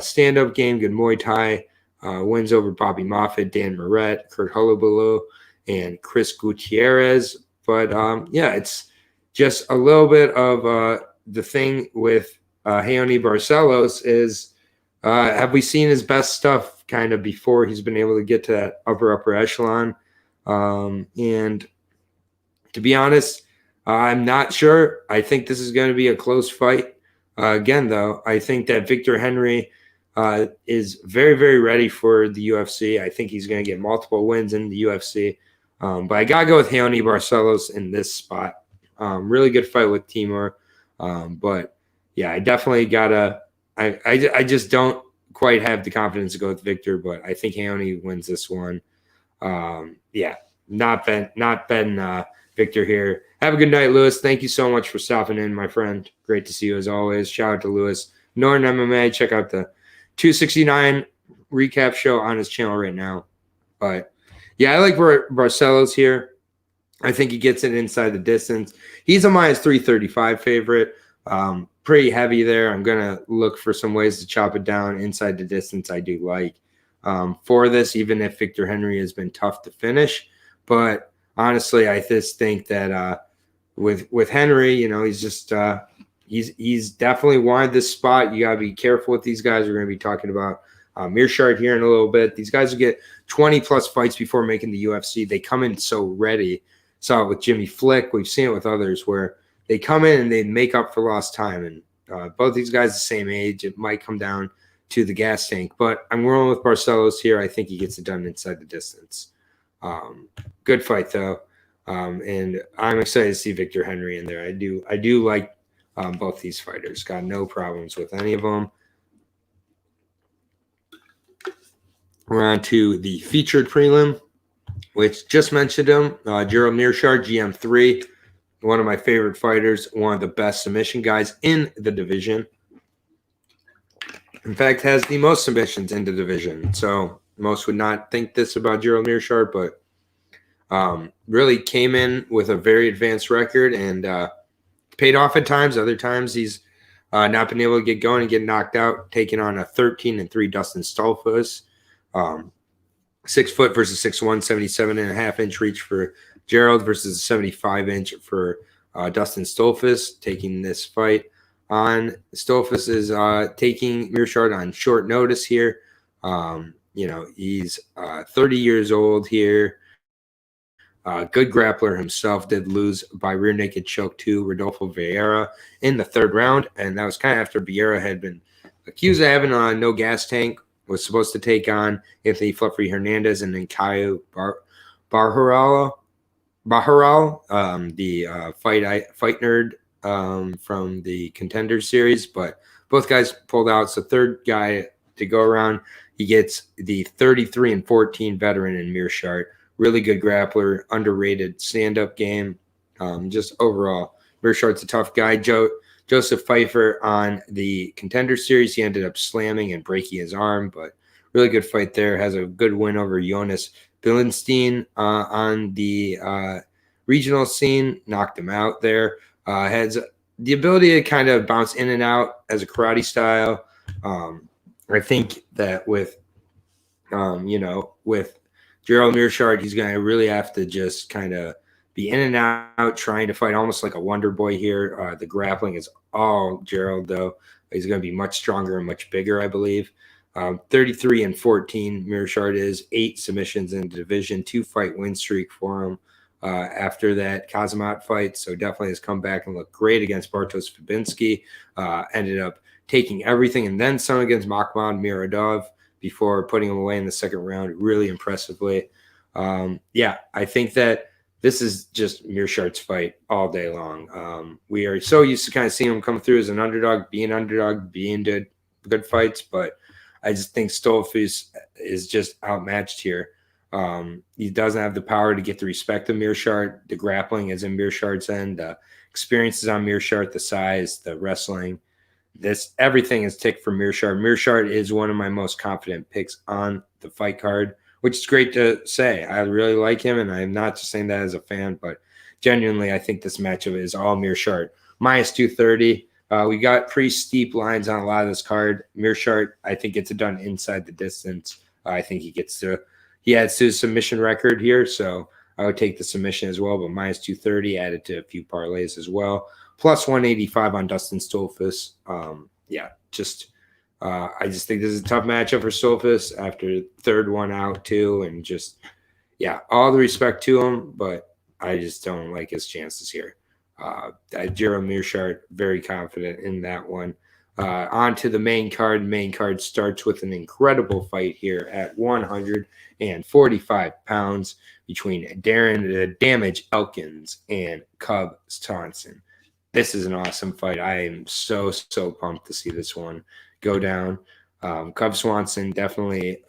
stand-up game, good Muay Thai. Wins over Bobby Moffitt, Dan Moret, Kurt Hullabaloo, and Chris Gutierrez. But, it's just a little bit of the thing with Leone Barcelos is have we seen his best stuff kind of before he's been able to get to that upper echelon? And to be honest, I'm not sure. I think this is going to be a close fight. Again, though, I think that Victor Henry is very, very ready for the UFC. I think he's going to get multiple wins in the UFC. But I got to go with Leone Barcelos in this spot. Really good fight with Timur. But, yeah, I definitely got to – I just don't quite have the confidence to go with Victor, but I think Leone wins this one. Not Ben Victor here. Have a good night, Lewis. Thank you so much for stopping in, my friend. Great to see you as always. Shout out to Lewis. Northern MMA. Check out the 269 recap show on his channel right now. But, yeah, I like Barcelos here. I think he gets it inside the distance. He's a minus 335 favorite. Pretty heavy there. I'm going to look for some ways to chop it down inside the distance. I do like for this, even if Victor Henry has been tough to finish. But honestly, I just think that with Henry, he's just he's definitely wanted this spot. You got to be careful with these guys. We're going to be talking about Mearshart here in a little bit. These guys will get 20-plus fights before making the UFC. They come in so ready. Saw it with Jimmy Flick. We've seen it with others where they come in and they make up for lost time. And both these guys the same age. It might come down to the gas tank. But I'm rolling with Barcelos here. I think he gets it done inside the distance. Good fight, though. And I'm excited to see Victor Henry in there. I do like both these fighters. Got no problems with any of them. We're on to the featured prelim, which just mentioned him. Gerald Mearshart, GM3. One of my favorite fighters, one of the best submission guys in the division. In fact, has the most submissions in the division. So most would not think this about Gerald Mearshart, but really came in with a very advanced record and paid off at times. Other times he's not been able to get going and get knocked out, taking on a 13-3 Dustin Stolfus. 6 foot versus 6'1", 77.5-inch reach for Gerald versus a 75-inch for Dustin Stolfus, taking this fight on. Stolfus is taking Mearshart on short notice here. He's 30 years old here. Good grappler himself, did lose by rear naked choke to Rodolfo Vieira in the third round. And that was kind of after Vieira had been accused of having a no gas tank, was supposed to take on Anthony Fluffy Hernandez and then Caio Baharal, the fight nerd from the Contender Series. But both guys pulled out. So third guy to go around, he gets the 33-14 veteran in Mearshart. Really good grappler, underrated stand-up game. Just overall, Mearshart's a tough guy. Joseph Pfeiffer on the Contender Series, he ended up slamming and breaking his arm, but really good fight there. Has a good win over Jonas Billenstein on the regional scene, knocked him out there. Has the ability to kind of bounce in and out as a karate style. I think that with Gerald Mearshart, he's going to really have to just kind of be in and out, trying to fight almost like a wonder boy here. The grappling is all Gerald, though. He's going to be much stronger and much bigger, I believe. 33-14, Mearshart is 8 submissions in the division, 2-fight win streak for him after that Kazimat fight. So definitely has come back and looked great against Bartosz Fabinski. Ended up taking everything and then some against Makhmud Miradov before putting him away in the second round really impressively. I think that this is just Mearshart's fight all day long. We are so used to kind of seeing him come through as an underdog, being good fights, but I just think Stolfus is just outmatched here. He doesn't have the power to get the respect of Mearshart. The grappling is in Mearshart's end. The experience is on Mearshart, the size, the wrestling. Everything is ticked for Mearshart. Mearshart is one of my most confident picks on the fight card, which is great to say. I really like him, and I'm not just saying that as a fan, but genuinely, I think this matchup is all Mearshart. Minus 230. We got pretty steep lines on a lot of this card. Mearshart, I think, gets it done inside the distance. I think he adds to his submission record here, so I would take the submission as well, but minus 230 added to a few parlays as well. Plus 185 on Dustin Stolfus. I just think this is a tough matchup for Stolfus after third one out too, and all the respect to him, but I just don't like his chances here. Gerald Mearshart, very confident in that one. On to the main card. Main card starts with an incredible fight here at 145 pounds between Darren the Damage Elkins and Cub Swanson. This is an awesome fight. I am so pumped to see this one go down. Cub Swanson definitely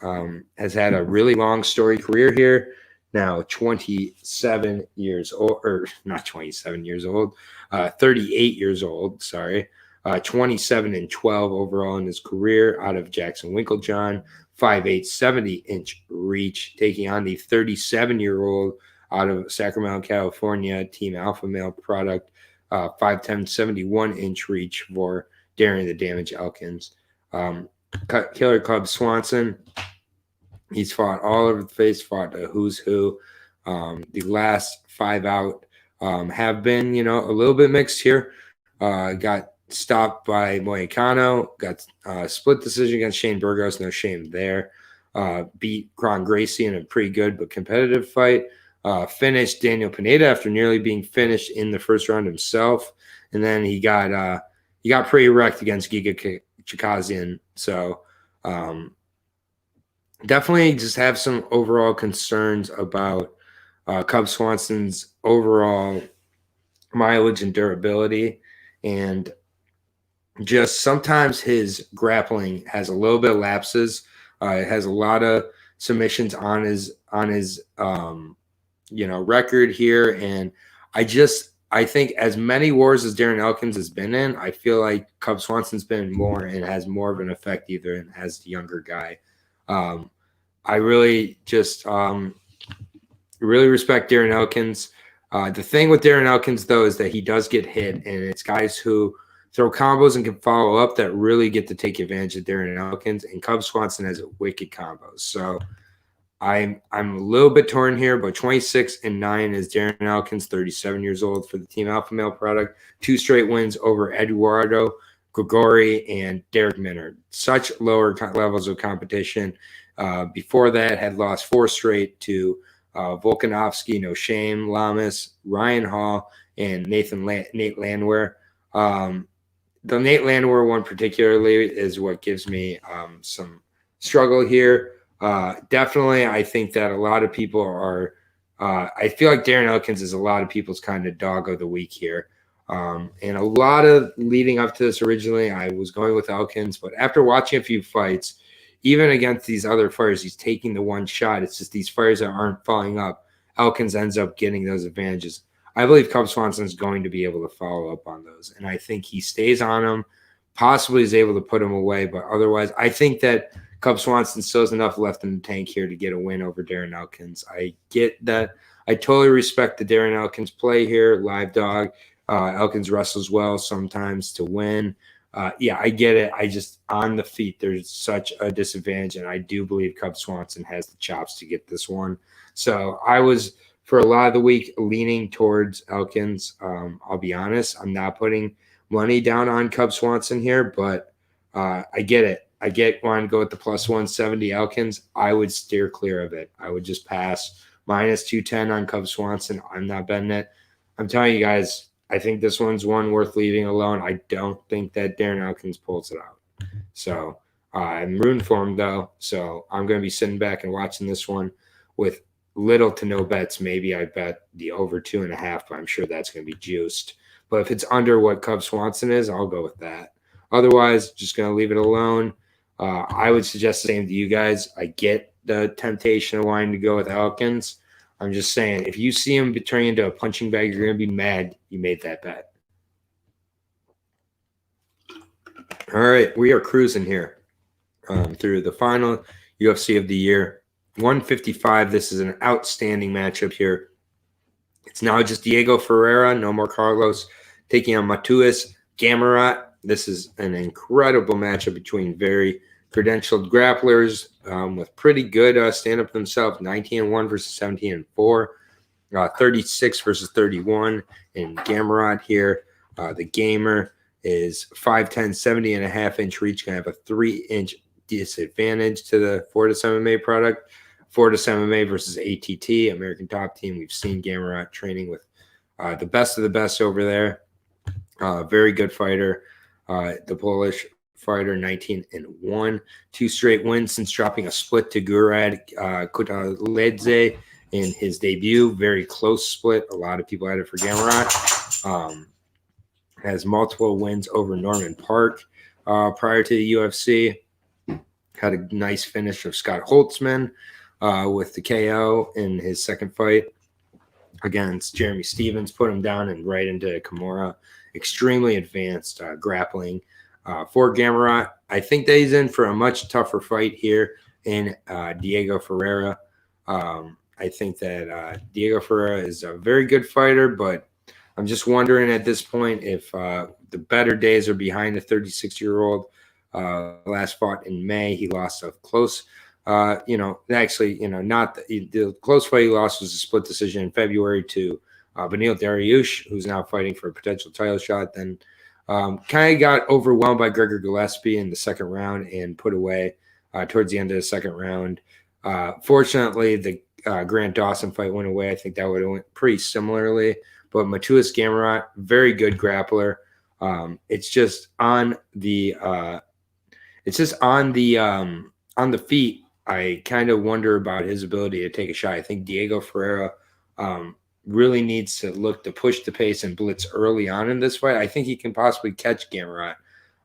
has had a really long storied career here. Now 27 years old, or not 27 years old, 38 years old, sorry. 27-12 overall in his career out of Jackson Winklejohn, 5'8", 70-inch reach, taking on the 37-year-old out of Sacramento, California, Team Alpha Male product, 5'10", 71-inch reach for Darren the Damage Elkins. Killer Cub Swanson, he's fought all over the place, fought a who's who. The last 5 out have been, a little bit mixed here. Got stopped by Moicano, got split decision against Shane Burgos, no shame there. Beat Kron Gracie in a pretty good but competitive fight. Finished Daniel Pineda after nearly being finished in the first round himself. And then he got pretty wrecked against Giga Chikazian. So definitely just have some overall concerns about Cub Swanson's overall mileage and durability. And just sometimes his grappling has a little bit of lapses. It has a lot of submissions on his record here. And I think as many wars as Darren Elkins has been in, I feel like Cub Swanson's been more and has more of an effect either as the younger guy. I really just really respect Darren Elkins. The thing with Darren Elkins, though, is that he does get hit, and it's guys who throw combos and can follow up that really get to take advantage of Darren Elkins, and Cub Swanson has wicked combos. So I'm a little bit torn here, but 26-9 is Darren Elkins, 37 years old for the Team Alpha Male product. 2 straight wins over Eduardo Grigori and Derrick Minard. Such lower levels of competition. Before that, had lost 4 straight to Volkanovski, No Shame, Lamas, Ryan Hall, and Nate Landwehr. The Nate Landwehr one particularly is what gives me some struggle here. Definitely, I think that a lot of people are I feel like Darren Elkins is a lot of people's kind of dog of the week here. And a lot of leading up to this originally, I was going with Elkins, but after watching a few fights, even against these other fighters, he's taking the one shot. It's just these fighters that aren't following up. Elkins ends up getting those advantages. I believe Cub Swanson is going to be able to follow up on those. And I think he stays on him, possibly is able to put him away. But otherwise, I think that Cub Swanson still has enough left in the tank here to get a win over Darren Elkins. I get that. I totally respect the Darren Elkins play here, live dog. Elkins wrestles well sometimes to win. Yeah, I get it. I just, on the feet, there's such a disadvantage, and I do believe Cub Swanson has the chops to get this one. So I was, for a lot of the week, leaning towards Elkins. I'll be honest, I'm not putting money down on Cub Swanson here, but I get it. I get wanting to go with the plus 170 Elkins. I would steer clear of it. I would just pass minus 210 on Cub Swanson. I'm not betting it. I'm telling you guys, I think this one's one worth leaving alone. I don't think that Darren Elkins pulls it out. So I'm rooting for him, though. So I'm going to be sitting back and watching this one with little to no bets. Maybe I bet the over 2.5, but I'm sure that's going to be juiced. But if it's under what Cub Swanson is, I'll go with that. Otherwise, just going to leave it alone. I would suggest the same to you guys. I get the temptation of wanting to go with Elkins. I'm just saying, if you see him turning into a punching bag, you're going to be mad you made that bet. All right, we are cruising here through the final UFC of the year. 155, this is an outstanding matchup here. It's now just Diego Ferreira, no more Carlos, taking on Matuis Gamrot. This is an incredible matchup between very credentialed grapplers with pretty good stand-up themselves, 19-1 versus 17-4, 36 versus 31. And Gamrot here, the gamer, is 5'10", 70.5-inch reach, going to have a 3-inch disadvantage to the Fortis MMA product. Fortis MMA versus ATT, American Top Team. We've seen Gamrot training with the best of the best over there. Very good fighter. The Polish fighter, 19-1, 2 straight wins since dropping a split to Gurad Kutaledze in his debut. Very close split. A lot of people had it for Gamrot. Has multiple wins over Norman Park prior to the UFC. Had a nice finish of Scott Holtzman with the KO in his second fight against Jeremy Stevens. Put him down and right into Kimura. Extremely advanced grappling for Gamrot. I think that he's in for a much tougher fight here in Diego Ferreira. I think that Diego Ferreira is a very good fighter, but I'm just wondering at this point if the better days are behind the 36-year-old. Last fought in May. He lost a close, not the close fight he lost was a split decision in February to Beneil Dariush, who's now fighting for a potential title shot. Then kind of got overwhelmed by Gregor Gillespie in the second round and put away towards the end of the second round. Fortunately, the Grant Dawson fight went away. I think that would have went pretty similarly. But Matuis Gamrot, very good grappler. It's just on the feet. I kind of wonder about his ability to take a shot. I think Diego Ferreira really needs to look to push the pace and blitz early on in this fight. I think he can possibly catch Gamrot.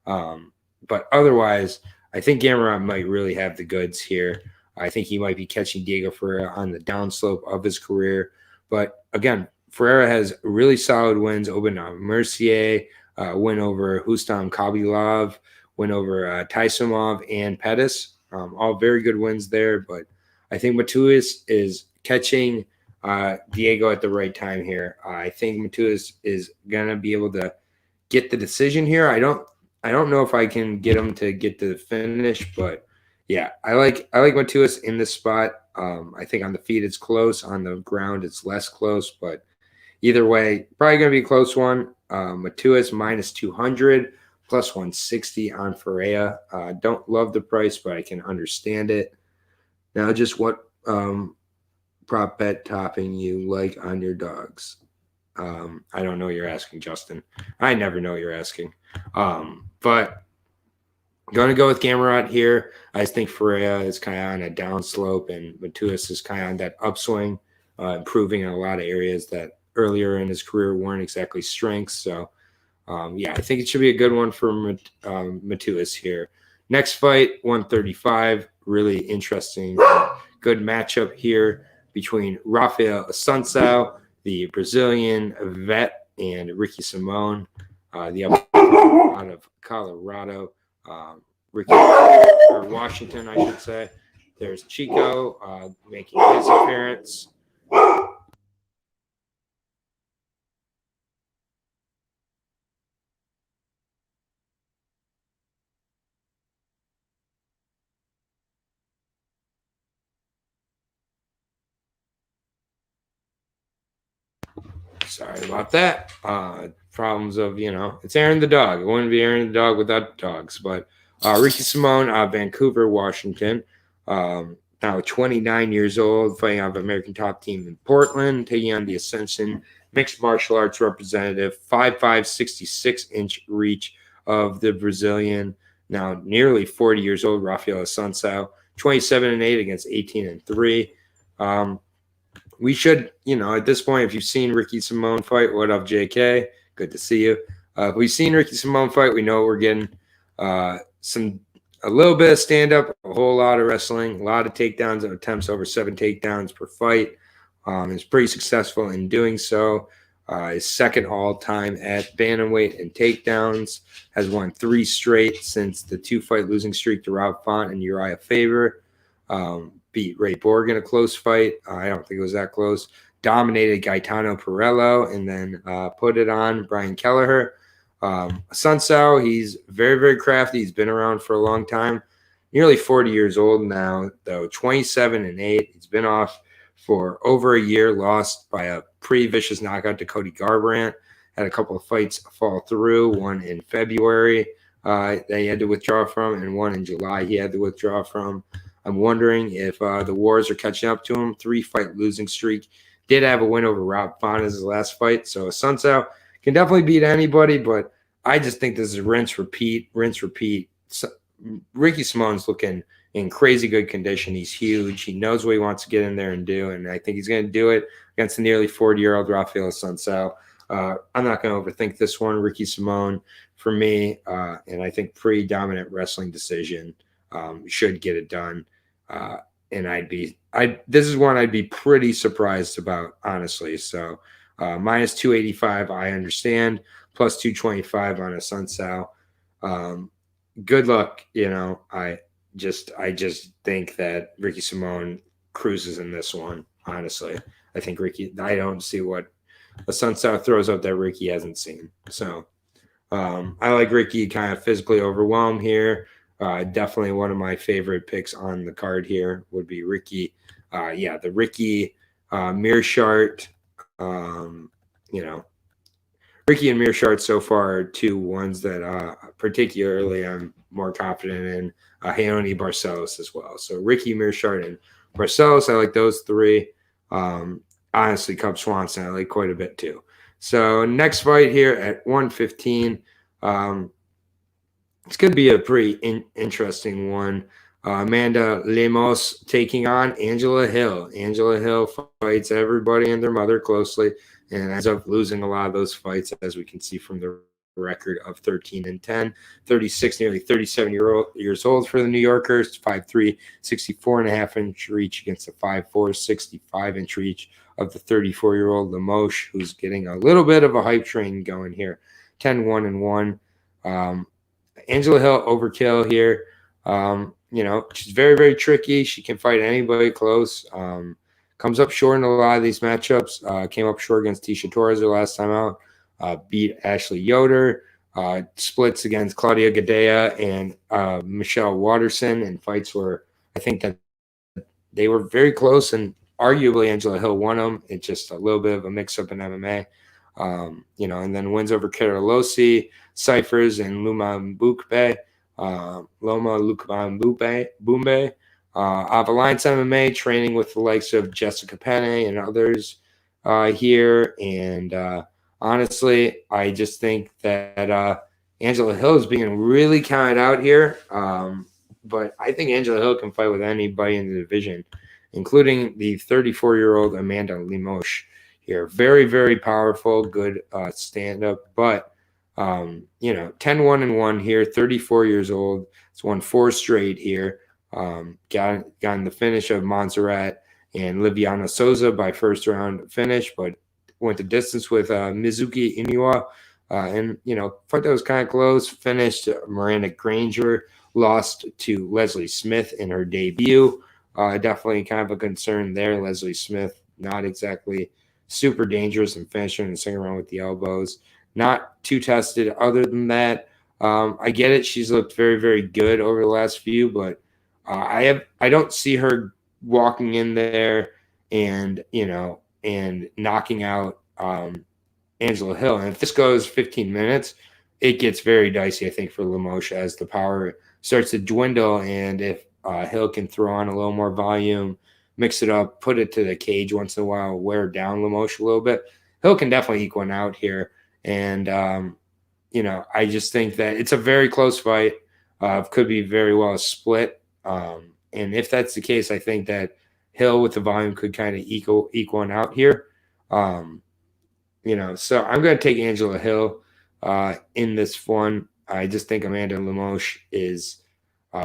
But otherwise, I think Gamrot might really have the goods here. I think he might be catching Diego Ferreira on the downslope of his career. But again, Ferreira has really solid wins. Obanov Mercier, win over Hustam Khabilov, win over Taisumov and Pettis. All very good wins there. But I think Matuis is catching Diego at the right time here. I think Matuis is going to be able to get the decision here. I don't know if I can get him to get to the finish, but yeah, I like Matuis in this spot. I think on the feet it's close. On the ground it's less close, but either way, probably going to be a close one. Matuis minus 200, plus 160 on Ferreira. Don't love the price, but I can understand it. Now, just what prop bet topping you like on your dogs? I don't know what you're asking, Justin. I never know what you're asking. But going to go with Gamarot here. I think Ferreira is kind of on a downslope, and Matuis is kind of on that upswing, improving in a lot of areas that earlier in his career weren't exactly strengths. So, yeah, I think it should be a good one for Matuis here. Next fight, 135. Really interesting, good matchup here between Rafael Assunção, the Brazilian vet, and Ricky Simone, the out of Colorado. Ricky or Washington, I should say. There's Chico making his appearance. Sorry about that. Problems of, it's Aaron the dog. It wouldn't be Aaron the dog without dogs. But Ricky Simone, Vancouver, Washington. Now 29 years old, fighting out of American Top Team in Portland, taking on the Ascension Mixed Martial Arts representative, 5'5", 66-inch reach of the Brazilian, now nearly 40 years old, Rafael Assunção, 27-8 against 18-3. We should, at this point, if you've seen Ricky Simone fight, what up, JK? Good to see you. If we've seen Ricky Simone fight, we know we're getting a little bit of stand-up, a whole lot of wrestling, a lot of takedowns and attempts, over 7 takedowns per fight. He's pretty successful in doing so. His second all-time at bantamweight and takedowns, has won 3 straight since the 2-fight losing streak to Rob Font and Uriah Faber. Beat Ray Borg in a close fight. I don't think it was that close. Dominated Gaetano Perello and then put it on Brian Kelleher. Assunção, he's very, very crafty. He's been around for a long time. Nearly 40 years old now, though, 27-8. He's been off for over a year, lost by a pretty vicious knockout to Cody Garbrandt. Had a couple of fights fall through, one in February that he had to withdraw from, and one in July he had to withdraw from. I'm wondering if the wars are catching up to him. 3-fight losing streak. Did have a win over Rob Font as his last fight. So Assunção can definitely beat anybody, but I just think this is rinse, repeat. So, Ricky Simone's looking in crazy good condition. He's huge. He knows what he wants to get in there and do, and I think he's going to do it against the nearly 40-year-old Rafael Assunção. I'm not going to overthink this one. Ricky Simone, for me, and I think pretty dominant wrestling decision, should get it done. And this is one I'd be pretty surprised about, honestly. So minus 285, I understand. Plus 225 on Assunção. Good luck. I just think that Ricky Simone cruises in this one. Honestly, I think I don't see what Assunção throws up that Ricky hasn't seen. So I like Ricky kind of physically overwhelmed here. Definitely one of my favorite picks on the card here would be Ricky. The Ricky Mearshart. Ricky and Mearshart so far are 2 ones that particularly I'm more confident in. Hayoni Barcelos as well. So Ricky, Mearshart, and Barcelos, I like those 3. Honestly, Cub Swanson, I like quite a bit too. So next fight here at 115. It's going to be a pretty interesting one. Amanda Lemos taking on Angela Hill. Angela Hill fights everybody and their mother closely and ends up losing a lot of those fights, as we can see from the record of 13-10. 36, nearly 37 years old for the New Yorkers. 5'3", 64.5-inch reach against the 5'4", 65-inch reach of the 34-year-old Lemos, who's getting a little bit of a hype train going here. 10-1-1. Angela Hill overkill here. She's very, very tricky. She can fight anybody close. Comes up short in a lot of these matchups. Came up short against Tisha Torres her last time out. Beat Ashley Yoder. Splits against Claudia Gadea and Michelle Watterson in fights where I think that they were very close, and arguably Angela Hill won them. It's just a little bit of a mix-up in MMA. And then wins over Keralosi, Cyphers, and Loma Lukman Bumbe. Alliance MMA, training with the likes of Jessica Penne and others here. And honestly, I just think that Angela Hill is being really counted out here. But I think Angela Hill can fight with anybody in the division, including the 34-year-old Amanda Lemos here. Very, very powerful, good stand-up. But, 10-1-1 here, 34 years old. It's won 4 straight here. Gotten the finish of Montserrat and Liviana Souza by first round finish, but went the distance with Mizuki Inoue. And, fight that was kind of close. Finished Miranda Granger, lost to Leslie Smith in her debut. Definitely kind of a concern there. Leslie Smith, not exactly super dangerous and finishing in the second round with the elbows. Not too tested other than that. I get it. She's looked very, very good over the last few, but I don't see her walking in there and knocking out Angela Hill. And if this goes 15 minutes, it gets very dicey, I think, for Lemos as the power starts to dwindle. And if Hill can throw on a little more volume, mix it up, put it to the cage once in a while, wear down Lemos a little bit, Hill can definitely eke one out here. And, I just think that it's a very close fight. Could be very well a split. And if that's the case, I think that Hill with the volume could kind of equal one out here. So I'm going to take Angela Hill in this one. I just think Amanda Lemos is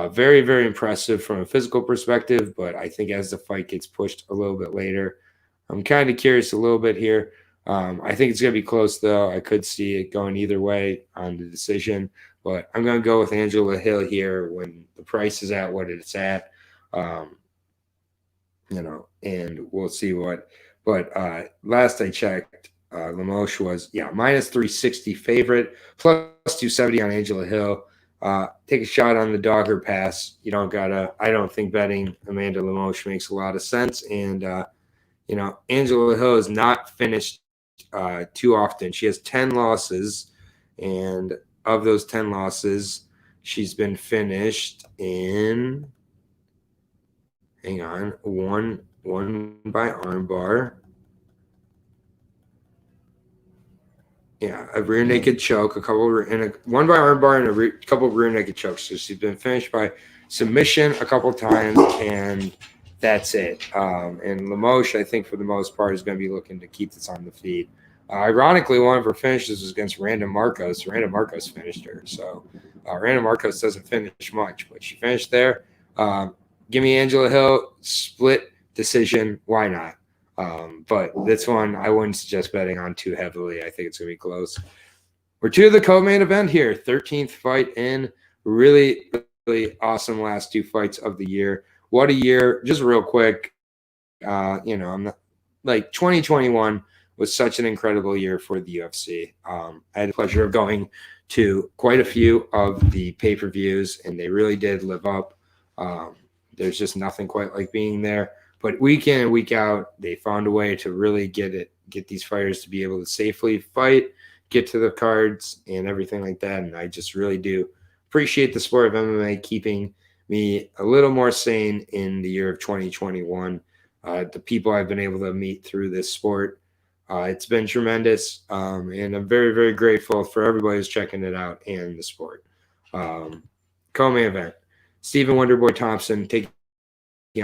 very, very impressive from a physical perspective, but I think as the fight gets pushed a little bit later, I'm kind of curious a little bit here. I think it's going to be close, though. I could see it going either way on the decision, but I'm going to go with Angela Hill here when the price is at what it's at. And we'll see what. But last I checked, Lemos was, minus 360 favorite, plus 270 on Angela Hill. Take a shot on the dogger pass. You don't gotta. I don't think betting Amanda Lemos makes a lot of sense. And Angela Hill is not finished too often. She has 10 losses, and of those 10 losses, she's been finished in. Hang on, one by armbar. Yeah, a rear naked choke, one by armbar and a couple of rear naked chokes. So she's been finished by submission a couple times, and that's it. And Lemos, I think for the most part, is going to be looking to keep this on the feed. Ironically, one of her finishes was against Randa Marcos. Randa Marcos finished her. So Randa Marcos doesn't finish much, but she finished there. Give me Angela Hill, split decision. Why not? But this one, I wouldn't suggest betting on too heavily. I think it's going to be close. We're to the co-main event here. 13th fight in. Really, really awesome last 2 fights of the year. What a year. Just real quick, I'm not, 2021 was such an incredible year for the UFC. I had the pleasure of going to quite a few of the pay-per-views, and they really did live up. There's just nothing quite like being there. But week in and week out, they found a way to really get these fighters to be able to safely fight, get to the cards, and everything like that. And I just really do appreciate the sport of MMA keeping me a little more sane in the year of 2021. The people I've been able to meet through this sport, it's been tremendous. And I'm very, very grateful for everybody who's checking it out and the sport. Co-main event. Stephen Wonderboy Thompson taking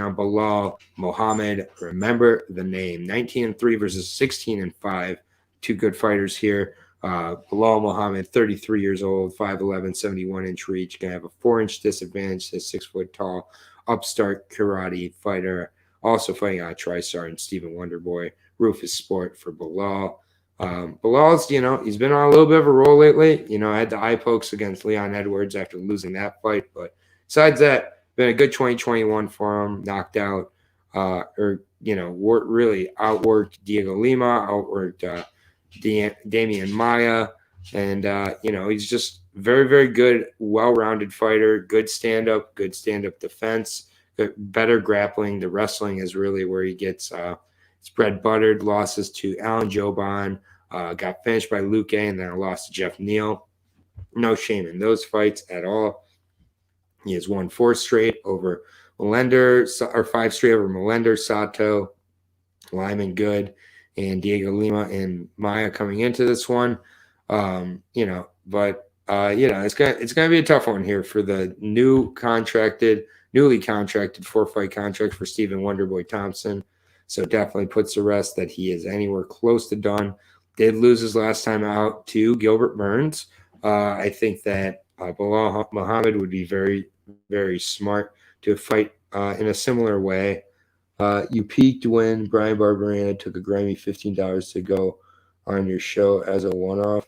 on Bilal Muhammad. Remember the name. 19-3 versus 16-5. 2 good fighters here. Bilal Muhammad, 33 years old, 5'11", 71-inch reach. Going to have a 4-inch disadvantage to 6-foot-tall upstart karate fighter. Also fighting on TriStar and Stephen Wonderboy. Rufus Sport for Bilal. Bilal's, he's been on a little bit of a roll lately. I had the eye pokes against Leon Edwards after losing that fight. But besides that, been a good 2021 for him. Knocked out, really outworked Diego Lima, outworked Damian Maia. And, he's just very, very good, well-rounded fighter. Good stand-up defense, better grappling. The wrestling is really where he gets it's bread buttered. Losses to Alan Joban, got finished by Luke A, and then a loss to Jeff Neal. No shame in those fights at all. He has won 4 straight over Melender, or 5 straight over Melender, Sato, Lyman good, and Diego Lima and Maya coming into this one. But it's gonna be a tough one here for the newly contracted 4-fight contract for Stephen Wonderboy Thompson. So definitely puts to rest that he is anywhere close to done. Did lose his last time out to Gilbert Burns. I think that Bilal Muhammad would be very, very smart to fight in a similar way. You peaked when Brian Barberena took a Grammy $15 to go on your show as a one-off.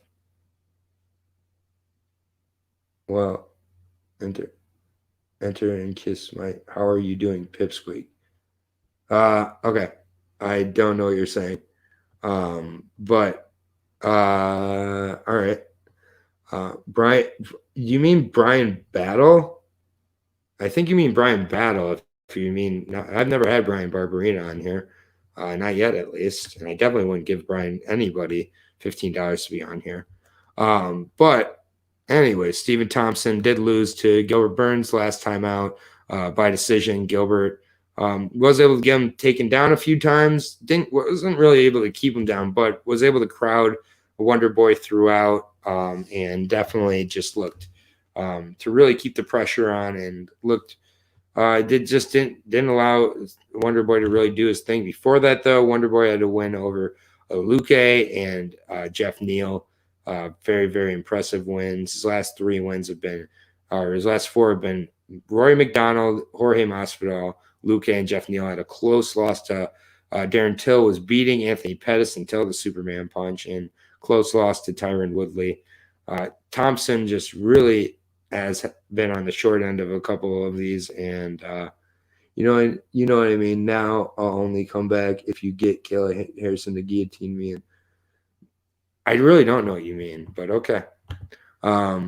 Well, enter and kiss my. How are you doing, Pipsqueak? Okay. I don't know what you're saying. But all right. Brian, you mean Brian Battle? I think you mean Brian Battle. If you mean, no, I've never had Brian Barberena on here, not yet at least, and I definitely wouldn't give Brian anybody $15 to be on here. But anyway, Stephen Thompson did lose to Gilbert Burns last time out by decision. Gilbert was able to get him taken down a few times. Wasn't really able to keep him down, but was able to crowd Wonder Boy throughout, and definitely just looked to really keep the pressure on, and looked didn't allow Wonder Boy to really do his thing. Before that, though, Wonder Boy had to win over Luque and Jeff Neal. Very, very impressive wins. His last 3 wins have been, or his last 4 have been Rory McDonald, Jorge Masvidal, Luque, and Jeff Neal. Had a close loss to Darren Till, was beating Anthony Pettis until the Superman punch, and close loss to Tyron Woodley. Thompson just really has been on the short end of a couple of these, and you know what I mean. Now I'll only come back if you get Kelly Harrison to guillotine me. And I really don't know what you mean, but okay. But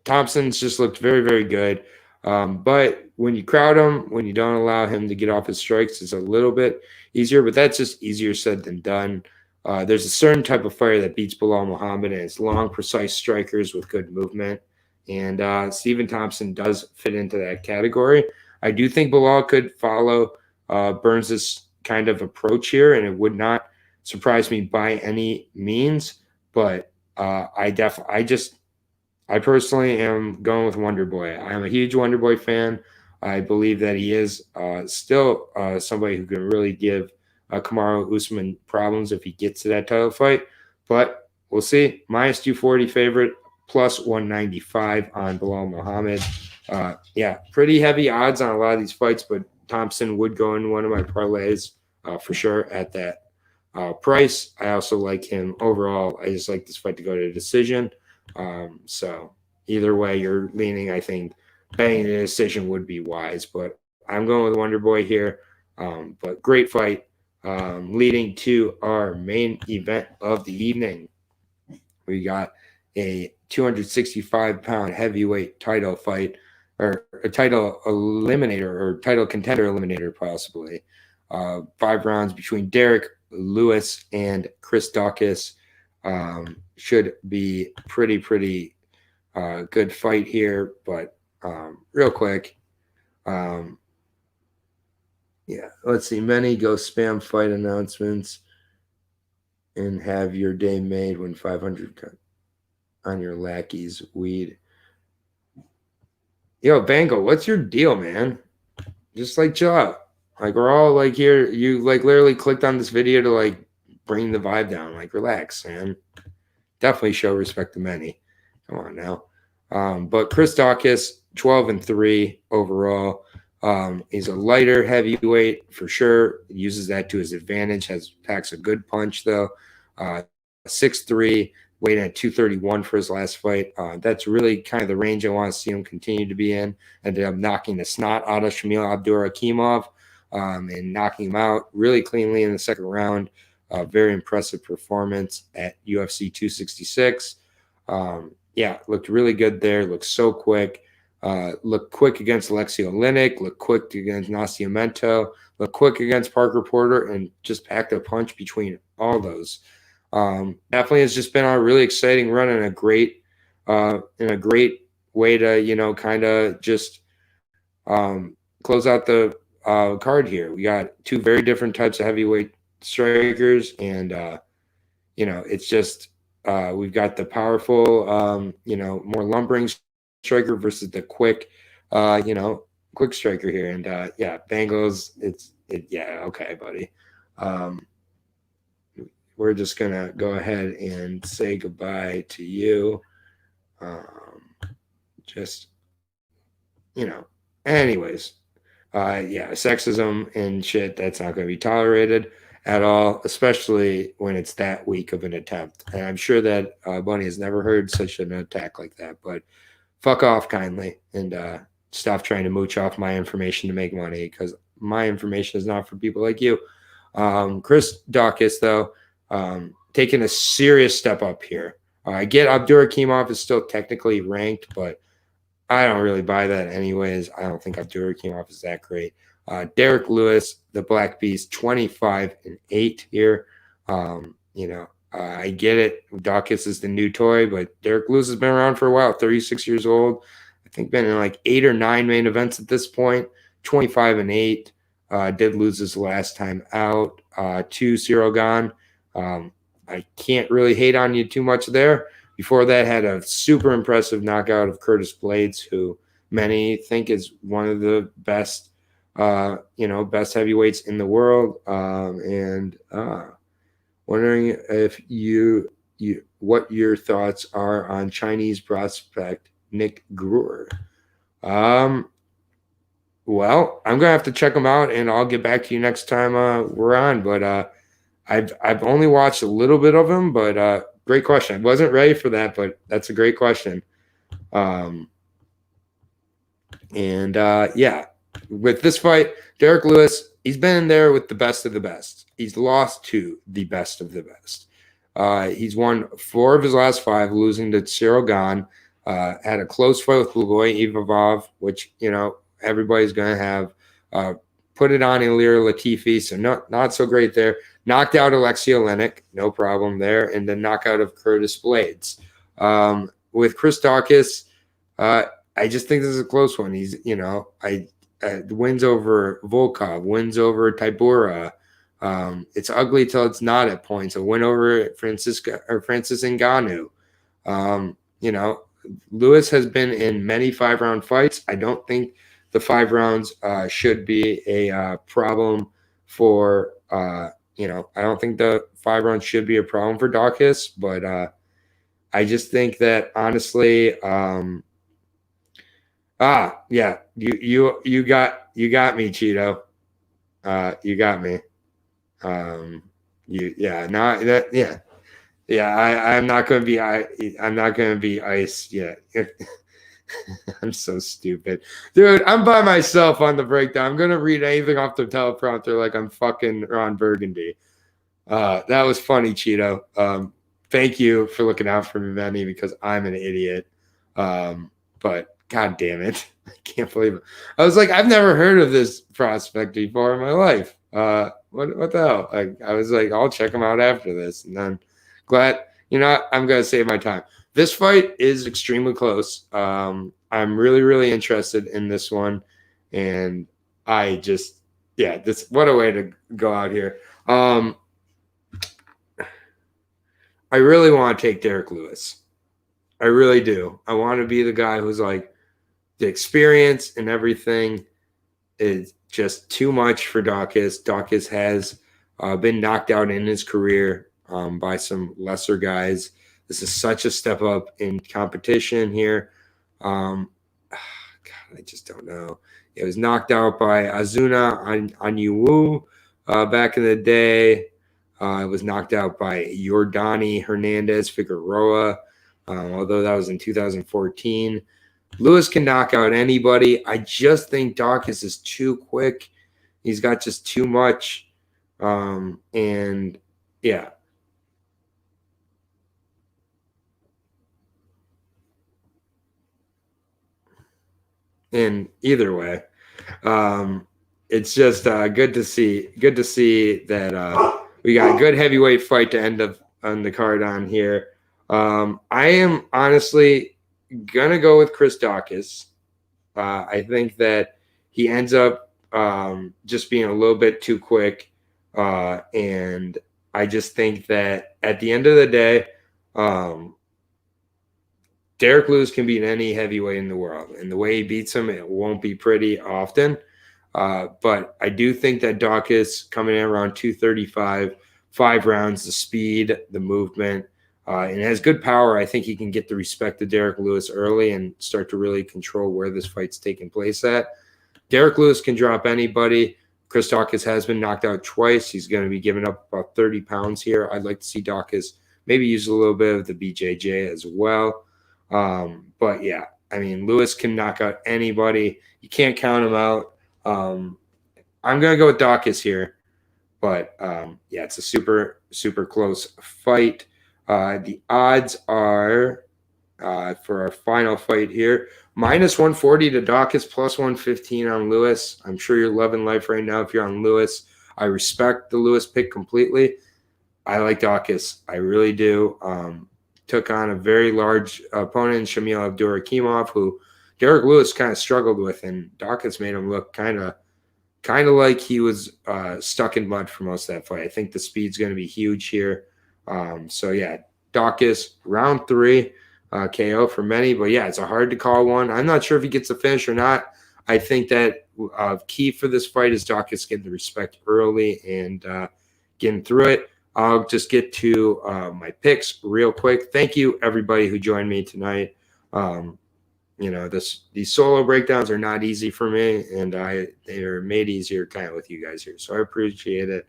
Thompson's just looked very, very good. But when you crowd him, when you don't allow him to get off his strikes, it's a little bit easier, but that's just easier said than done. There's a certain type of fighter that beats Bilal Muhammad, and it's long, precise strikers with good movement. And Stephen Thompson does fit into that category. I do think Bilal could follow Burns's kind of approach here, and it would not surprise me by any means. But I personally am going with Wonder Boy. I'm a huge Wonder Boy fan. I believe that he is still somebody who can really give Kamaru Usman problems if he gets to that title fight. But we'll see. Minus 240 favorite, plus 195 on Bilal Muhammad. Pretty heavy odds on a lot of these fights, but Thompson would go in one of my parlays for sure at that price. I also like him overall. I just like this fight to go to a decision. So either way you're leaning, I think betting the decision would be wise, but I'm going with Wonder Boy here. But great fight. Leading to our main event of the evening. We got a 265-pound heavyweight title fight, or a title eliminator, or title contender eliminator possibly. 5 rounds between Derrick Lewis and Chris Daukaus. Should be pretty good fight here, but real quick, let's see. Many go spam fight announcements and have your day made when 500 on your lackey's weed. Yo, Bango, what's your deal, man? Just like chill out. Like we're all like here. You like literally clicked on this video to like bring the vibe down. Like relax, man. Definitely show respect to many. Come on now. But Chris Daukaus, 12-3 overall. He's a lighter heavyweight for sure. Uses that to his advantage. Packs a good punch though. 6'3", weighed at 231 for his last fight. That's really kind of the range I want to see him continue to be in. Ended up knocking the snot out of Shamil Abdurakhimov and knocking him out really cleanly in the second round. Very impressive performance at UFC 266. Looked really good there. Looked so quick. Looked quick against Alexei Oleinik. Looked quick against Nascimento. Looked quick against Parker Porter, and just packed a punch between all those. Definitely has just been a really exciting run in a great way to, kind of just close out the card here. We got two very different types of heavyweight strikers, and it's just we've got the powerful, more lumbering striker versus the quick, quick striker here. And Bengals, okay, buddy. We're just gonna go ahead and say goodbye to you. Just anyways, sexism and shit, that's not going to be tolerated at all, especially when it's that weak of an attempt. And I'm sure that Bunny has never heard such an attack like that, but fuck off kindly and stop trying to mooch off my information to make money, because my information is not for people like you. Chris Daukaus, though, taking a serious step up here. I get Abdurakhimov is still technically ranked, but I don't really buy that anyways. I don't think Abdurakhimov is that great. Derrick Lewis, the Black Beast, 25-8 here. I get it. Daukaus is the new toy, but Derrick Lewis has been around for a while, 36 years old. I think been in like 8 or 9 main events at this point, 25-8. Did lose his last time out to Cyril Gane. I can't really hate on you too much there. Before that, had a super impressive knockout of Curtis Blades, who many think is one of the best, best heavyweights in the world. Wondering if what your thoughts are on Chinese prospect Nick Gruer. Well, I'm gonna have to check him out, and I'll get back to you next time we're on. But I've only watched a little bit of him, but great question. I wasn't ready for that, but that's a great question. With this fight, Derrick Lewis, he's been in there with the best of the best. He's lost to the best of the best. He's won 4 of his last 5, losing to Cyril Gane. Had a close fight with Lugoy Ivavov, which, everybody's going to have. Put it on Ilir Latifi, so not so great there. Knocked out Alexei Oleinik, no problem there, and then knockout of Curtis Blades. With Chris Daukaus, I just think this is a close one. He's, wins over Volkov, wins over Tybura. It's ugly till it's not at points. A win over Francis Ngannou. Lewis has been in many 5-round fights. I don't think the 5 rounds should be a problem for, I don't think the 5 rounds should be a problem for Daukaus, but I just think that honestly, you got me, Cheeto. You got me. I'm not going to be ice yet. I'm so stupid. Dude, I'm by myself on the breakdown. I'm going to read anything off the teleprompter like I'm fucking Ron Burgundy. That was funny, Cheeto. Thank you for looking out for me, Benny, because I'm an idiot. But God damn it. I can't believe it. I was like, I've never heard of this prospect before in my life. What the hell? I was like, I'll check him out after this. And then glad, I'm going to save my time. This fight is extremely close. I'm really, really interested in this one. And I just, what a way to go out here. I really want to take Derrick Lewis. I really do. I want to be the guy who's like, the experience and everything is just too much for Daukaus. Daukaus has been knocked out in his career by some lesser guys. This is such a step up in competition here. God, I just don't know. It was knocked out by Azuna Anyuwu back in the day. It was knocked out by Yordani Hernandez Figueroa, although that was in 2014. Lewis can knock out anybody. I just think Daukaus is too quick. He's got just too much. And either way, it's just good to see that we got a good heavyweight fight to end up on the card on here. I am honestly gonna go with Chris Daukaus. I think that he ends up just being a little bit too quick, and I just think that at the end of the day, Derrick Lewis can beat any heavyweight in the world, and the way he beats him, it won't be pretty often. But I do think that Daukaus coming in around 235, 5 rounds, the speed, the movement, and has good power. I think he can get the respect of Derrick Lewis early and start to really control where this fight's taking place at. Derrick Lewis can drop anybody. Chris Daukaus has been knocked out twice. He's going to be giving up about 30 pounds here. I'd like to see Daukaus maybe use a little bit of the BJJ as well. But yeah, I mean, Lewis can knock out anybody. You can't count him out. I'm going to go with Daukaus here. But yeah, it's a super, super close fight. The odds are for our final fight here, -140 to Daukaus, +115 on Lewis. I'm sure you're loving life right now if you're on Lewis. I respect the Lewis pick completely. I like Daukaus. I really do. Took on a very large opponent, Shamil Abdurakhimov, who Derrick Lewis kind of struggled with, and Daukaus made him look kind of like he was stuck in mud for most of that fight. I think the speed's going to be huge here. So yeah, Daukaus, round 3, KO for many. But yeah, it's a hard to call one. I'm not sure if he gets the finish or not. I think that key for this fight is Daukaus getting the respect early and getting through it. I'll just get to my picks real quick. Thank you, everybody who joined me tonight. You know, these solo breakdowns are not easy for me, and they are made easier kind of with you guys here. So I appreciate it.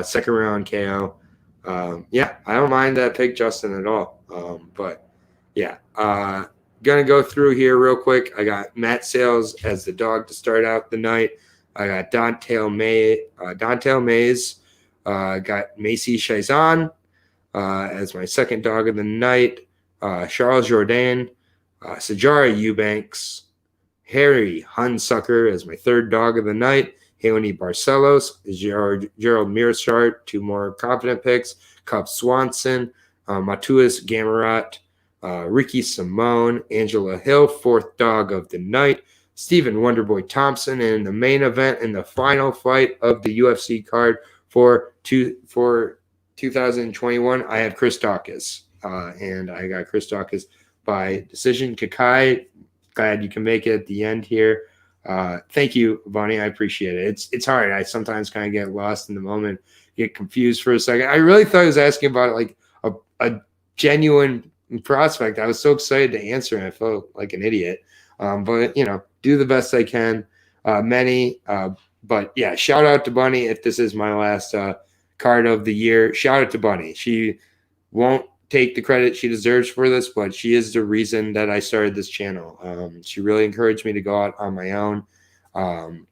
Second round KO. Yeah, I don't mind that pick, Justin, at all. But yeah, gonna go through here real quick. I got Matt Sales as the dog to start out the night. I got Dontel Mays. Got Macy Chazan as my second dog of the night. Charles Jourdain. Sajara Eubanks, Harry Hunsucker as my third dog of the night, Leonie Barcelos, Gerald Meerschaert, 2 more confident picks, Cub Swanson, Matuas Gamarat, Ricky Simone, Angela Hill, 4th dog of the night, Stephen Wonderboy Thompson, and in the main event in the final fight of the UFC card for 2021, I have Chris Daukaus, and I got Chris Daukaus by decision. Kakai, glad you can make it at the end here. Thank you, Bonnie. I appreciate it. It's hard. I sometimes kind of get lost in the moment, get confused for a second. I really thought he was asking about it like a genuine prospect. I was so excited to answer, and I felt like an idiot. But, you know, do the best I can. But, yeah, shout out to Bunny if this is my last card of the year. Shout out to Bunny. She won't take the credit she deserves for this, but she is the reason that I started this channel. She really encouraged me to go out on my own,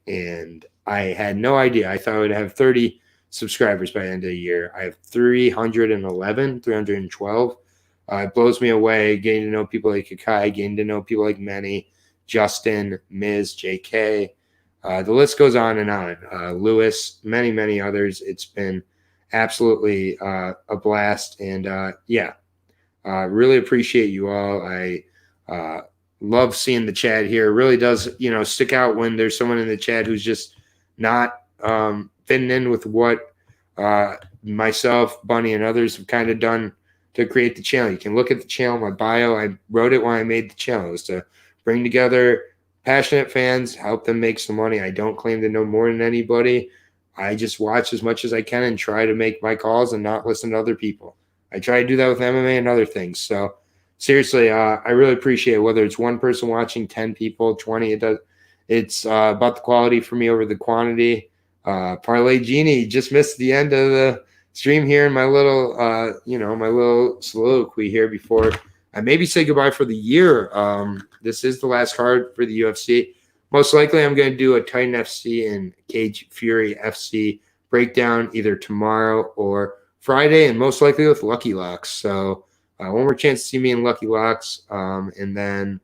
and I had no idea. I thought I would have 30 subscribers by the end of the year. I have 312. It blows me away getting to know people like Kakai, getting to know people like Manny, Justin, Miz, JK. The list goes on and on. Lewis, many, many others. It's been absolutely a blast, and really appreciate you all. I love seeing the chat here. It really does, you know, stick out when there's someone in the chat who's just not fitting in with what myself, Bunny, and others have kind of done to create the channel. You can look at the channel, my bio. I wrote it when I made the channel. It was to bring together passionate fans, help them make some money. I don't claim to know more than anybody. I just watch as much as I can and try to make my calls and not listen to other people. I try to do that with MMA and other things. So seriously, I really appreciate it. Whether it's one person watching, 10 people, 20, it's about the quality for me over the quantity. Parlay Genie just missed the end of the stream here in my little, my little soliloquy here before I maybe say goodbye for the year. This is the last card for the UFC. Most likely, I'm going to do a Titan FC and Cage Fury FC breakdown either tomorrow or Friday, and most likely with Lucky Locks. So one more chance to see me in Lucky Locks. And then,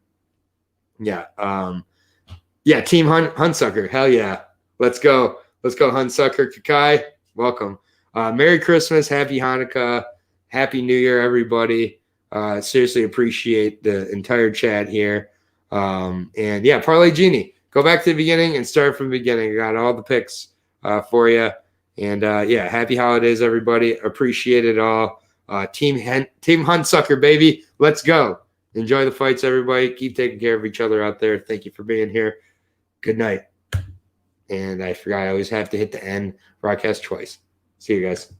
Team Hunsucker. Hell yeah. Let's go. Let's go, Hunsucker. Kakai, welcome. Merry Christmas. Happy Hanukkah. Happy New Year, everybody. Seriously appreciate the entire chat here. And yeah, Parlay Genie, go back to the beginning and start from the beginning. I got all the picks for you. And yeah, happy holidays, everybody. Appreciate it all. Team Huntsucker, baby. Let's go. Enjoy the fights, everybody. Keep taking care of each other out there. Thank you for being here. Good night. And I forgot I always have to hit the end broadcast twice. See you guys.